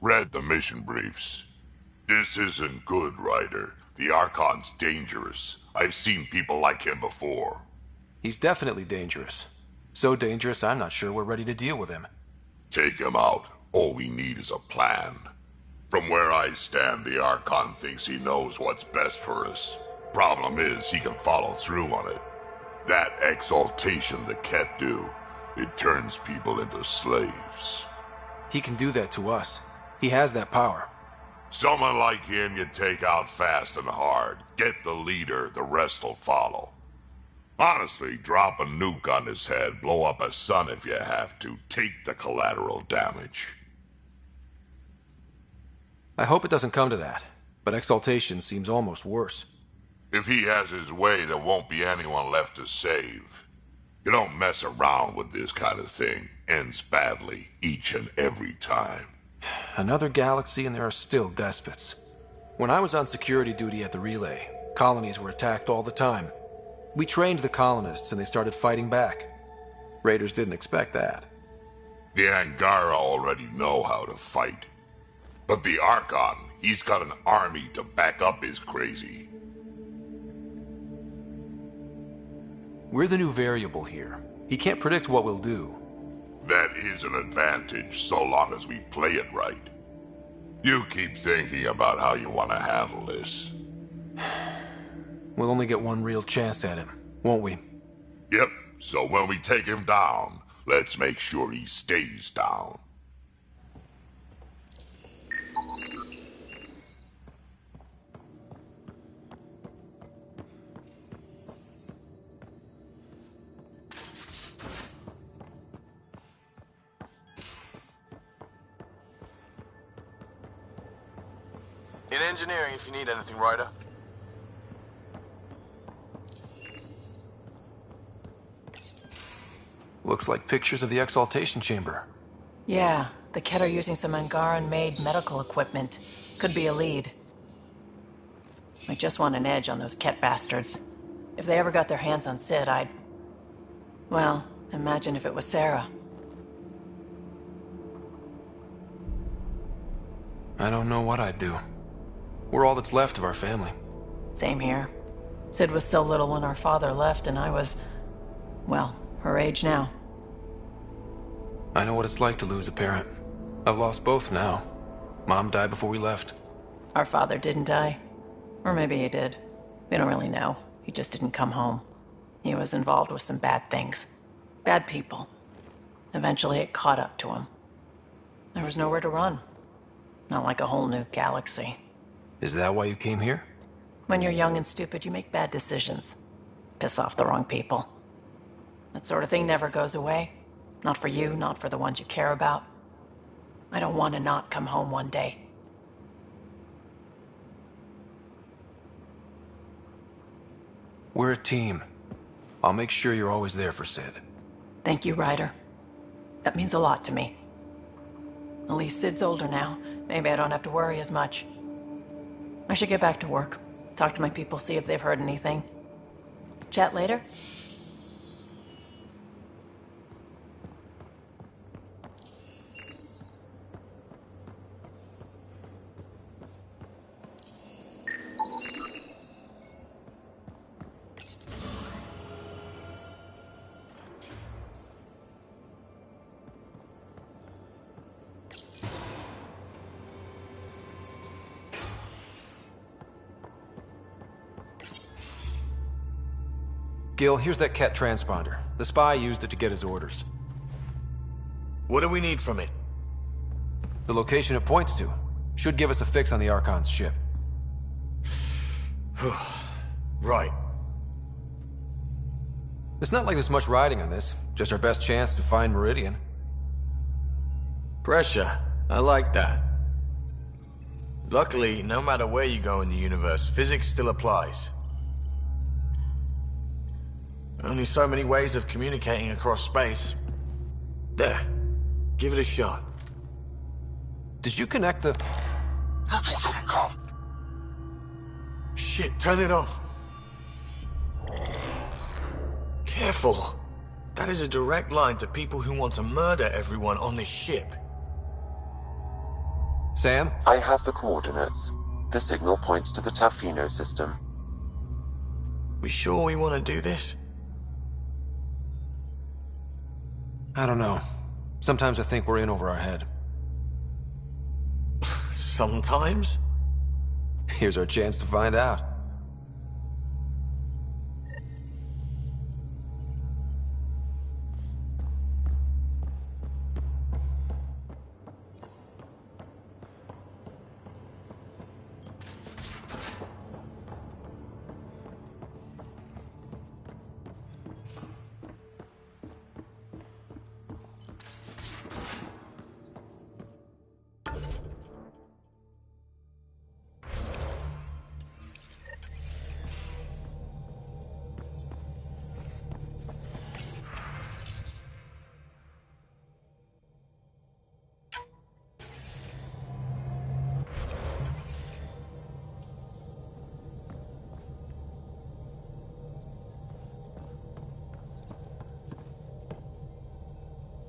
Read the mission briefs. This isn't good, Ryder. The Archon's dangerous. I've seen people like him before.
He's definitely dangerous. So dangerous, I'm not sure we're ready to deal with him.
Take him out. All we need is a plan. From where I stand, the Archon thinks he knows what's best for us. Problem is, he can follow through on it. That exaltation the Ket do, it turns people into slaves.
He can do that to us. He has that power.
Someone like him you take out fast and hard. Get the leader, the rest will follow. Honestly, drop a nuke on his head, blow up a sun if you have to. Take the collateral damage.
I hope it doesn't come to that, but exaltation seems almost worse.
If he has his way, there won't be anyone left to save. You don't mess around with this kind of thing. Ends badly, each and every time.
Another galaxy and there are still despots. When I was on security duty at the relay, colonies were attacked all the time. We trained the colonists and they started fighting back. Raiders didn't expect that.
The Angara already know how to fight. But the Archon, he's got an army to back up his crazy.
We're the new variable here. He can't predict what we'll do.
That is an advantage, so long as we play it right. You keep thinking about how you want to handle this.
We'll only get one real chance at him, won't we?
Yep, so when we take him down, let's make sure he stays down.
In engineering, if you need anything, Ryder.
Looks like pictures of the exaltation chamber.
Yeah, the Ket are using some Angaran-made medical equipment. Could be a lead. I just want an edge on those Ket bastards. If they ever got their hands on Sid, I'd... Well, imagine if it was Sarah.
I don't know what I'd do. We're all that's left of our family.
Same here. Sid was so little when our father left, and I was... well, her age now.
I know what it's like to lose a parent. I've lost both now. Mom died before we left.
Our father didn't die. Or maybe he did. We don't really know. He just didn't come home. He was involved with some bad things. Bad people. Eventually it caught up to him. There was nowhere to run. Not like a whole new galaxy.
Is that why you came here?
When you're young and stupid, you make bad decisions. Piss off the wrong people. That sort of thing never goes away. Not for you, not for the ones you care about. I don't want to not come home one day.
We're a team. I'll make sure you're always there for Sid.
Thank you, Ryder. That means a lot to me. At least Sid's older now. Maybe I don't have to worry as much. I should get back to work. Talk to my people, see if they've heard anything. Chat later?
Gil, here's that Ket transponder. The spy used it to get his orders.
What do we need from it?
The location it points to. Should give us a fix on the Archon's ship.
Right.
It's not like there's much riding on this. Just our best chance to find Meridian.
Pressure. I like that. Luckily, no matter where you go in the universe, physics still applies. Only so many ways of communicating across space. There. Give it a shot.
Did you connect the...
Shit, turn it off. Careful. That is a direct line to people who want to murder everyone on this ship.
Sam?
I have the coordinates. The signal points to the Tafino system.
We sure we want to do this?
I don't know. Sometimes I think we're in over our head.
Sometimes?
Here's our chance to find out.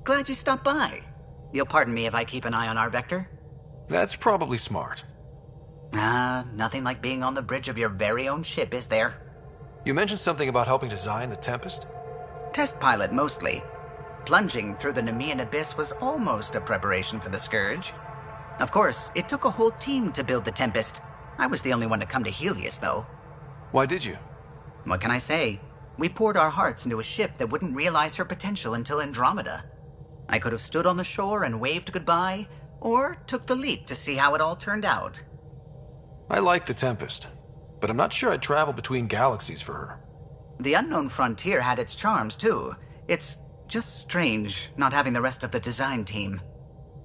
Glad you stopped by. You'll pardon me if I keep an eye on our vector?
That's probably smart.
Nothing like being on the bridge of your very own ship, is there?
You mentioned something about helping design the Tempest?
Test pilot, mostly. Plunging through the Nemean abyss was almost a preparation for the Scourge. Of course, it took a whole team to build the Tempest. I was the only one to come to Helios, though.
Why did you?
What can I say? We poured our hearts into a ship that wouldn't realize her potential until Andromeda. I could have stood on the shore and waved goodbye, or took the leap to see how it all turned out.
I like the Tempest, but I'm not sure I'd travel between galaxies for her.
The unknown frontier had its charms, too. It's just strange not having the rest of the design team.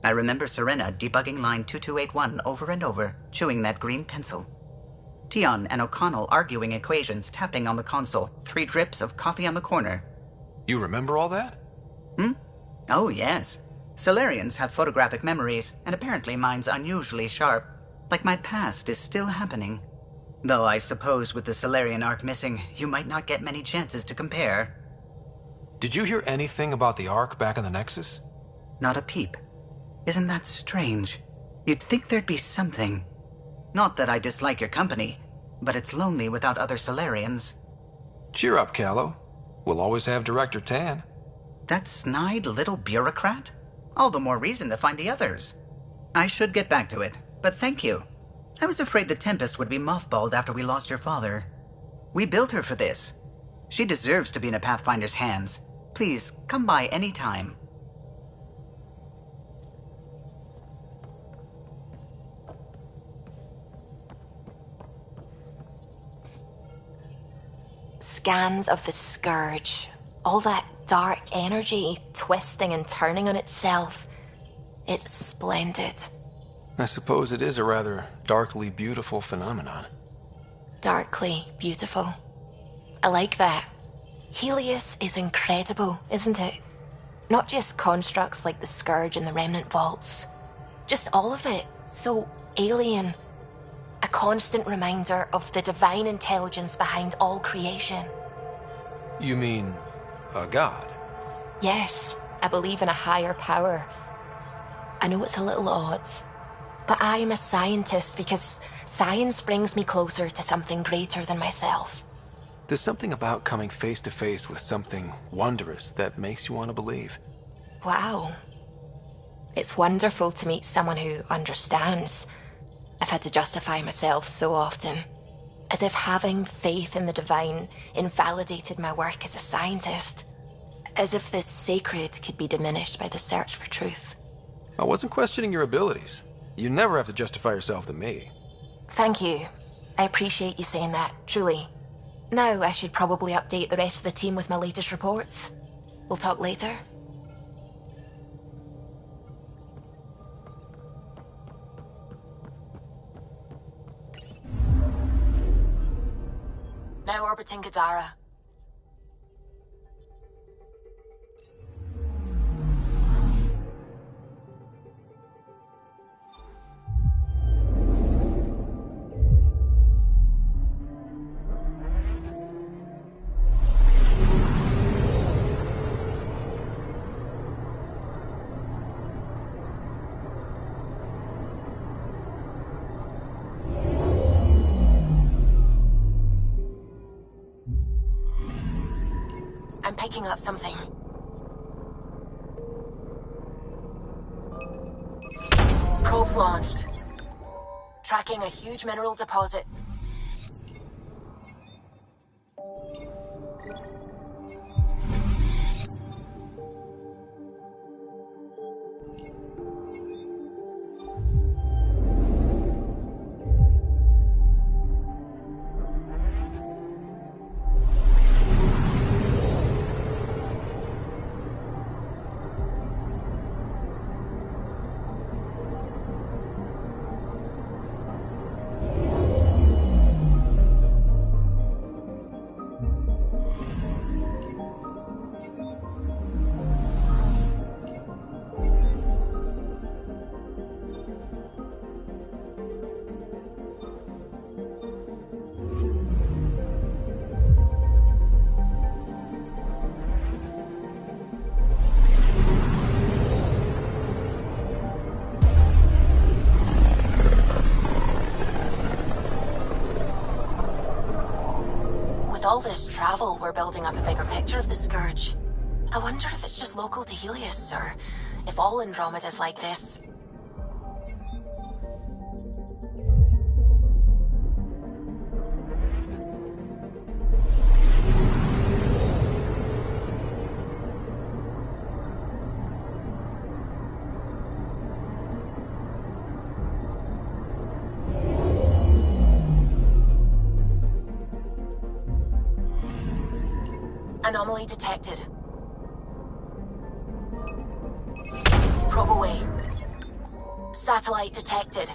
I remember Serena debugging line 2281 over and over, chewing that green pencil. Tion and O'Connell arguing equations, tapping on the console, 3 drips of coffee on the corner.
You remember all that?
Oh, yes. Salarians have photographic memories, and apparently mine's unusually sharp. Like my past is still happening. Though I suppose with the Salarian arc missing, you might not get many chances to compare.
Did you hear anything about the Ark back in the Nexus?
Not a peep. Isn't that strange? You'd think there'd be something. Not that I dislike your company, but it's lonely without other Salarians.
Cheer up, Callow. We'll always have Director Tan.
That snide little bureaucrat? All the more reason to find the others. I should get back to it, but thank you. I was afraid the Tempest would be mothballed after we lost your father. We built her for this. She deserves to be in a Pathfinder's hands. Please, come by any time.
Scans of the Scourge. All that dark energy twisting and turning on itself. It's splendid.
I suppose it is a rather darkly beautiful phenomenon.
Darkly beautiful. I like that. Helios is incredible, isn't it? Not just constructs like the Scourge and the Remnant Vaults. Just all of it. So alien. A constant reminder of the divine intelligence behind all creation.
You mean a god?
Yes, I believe in a higher power. I know it's a little odd, but I am a scientist because science brings me closer to something greater than myself.
There's something about coming face to face with something wondrous that makes you want to believe.
Wow. It's wonderful to meet someone who understands. I've had to justify myself so often, as if having faith in the divine invalidated my work as a scientist. As if the sacred could be diminished by the search for truth.
I wasn't questioning your abilities. You never have to justify yourself to me.
Thank you. I appreciate you saying that, truly. Now I should probably update the rest of the team with my latest reports. We'll talk later. Now orbiting Kadara. picking up something. Probes launched. Tracking a huge mineral deposit. With all this travel, we're building up a bigger picture of the Scourge. I wonder if it's just local to Helios, or if all Andromeda's like this. Anomaly detected. Probe away. Satellite detected.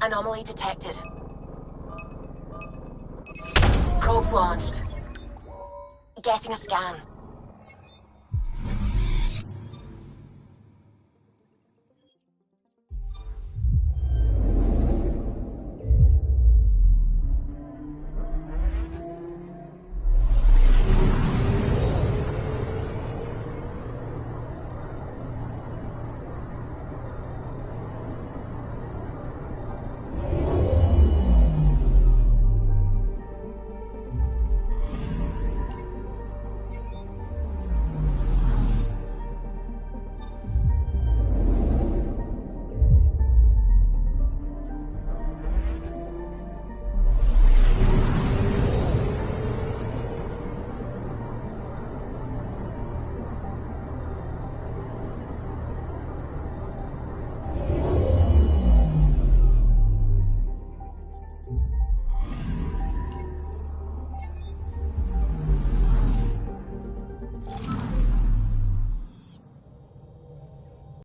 Anomaly detected. Probes launched. Getting a scan.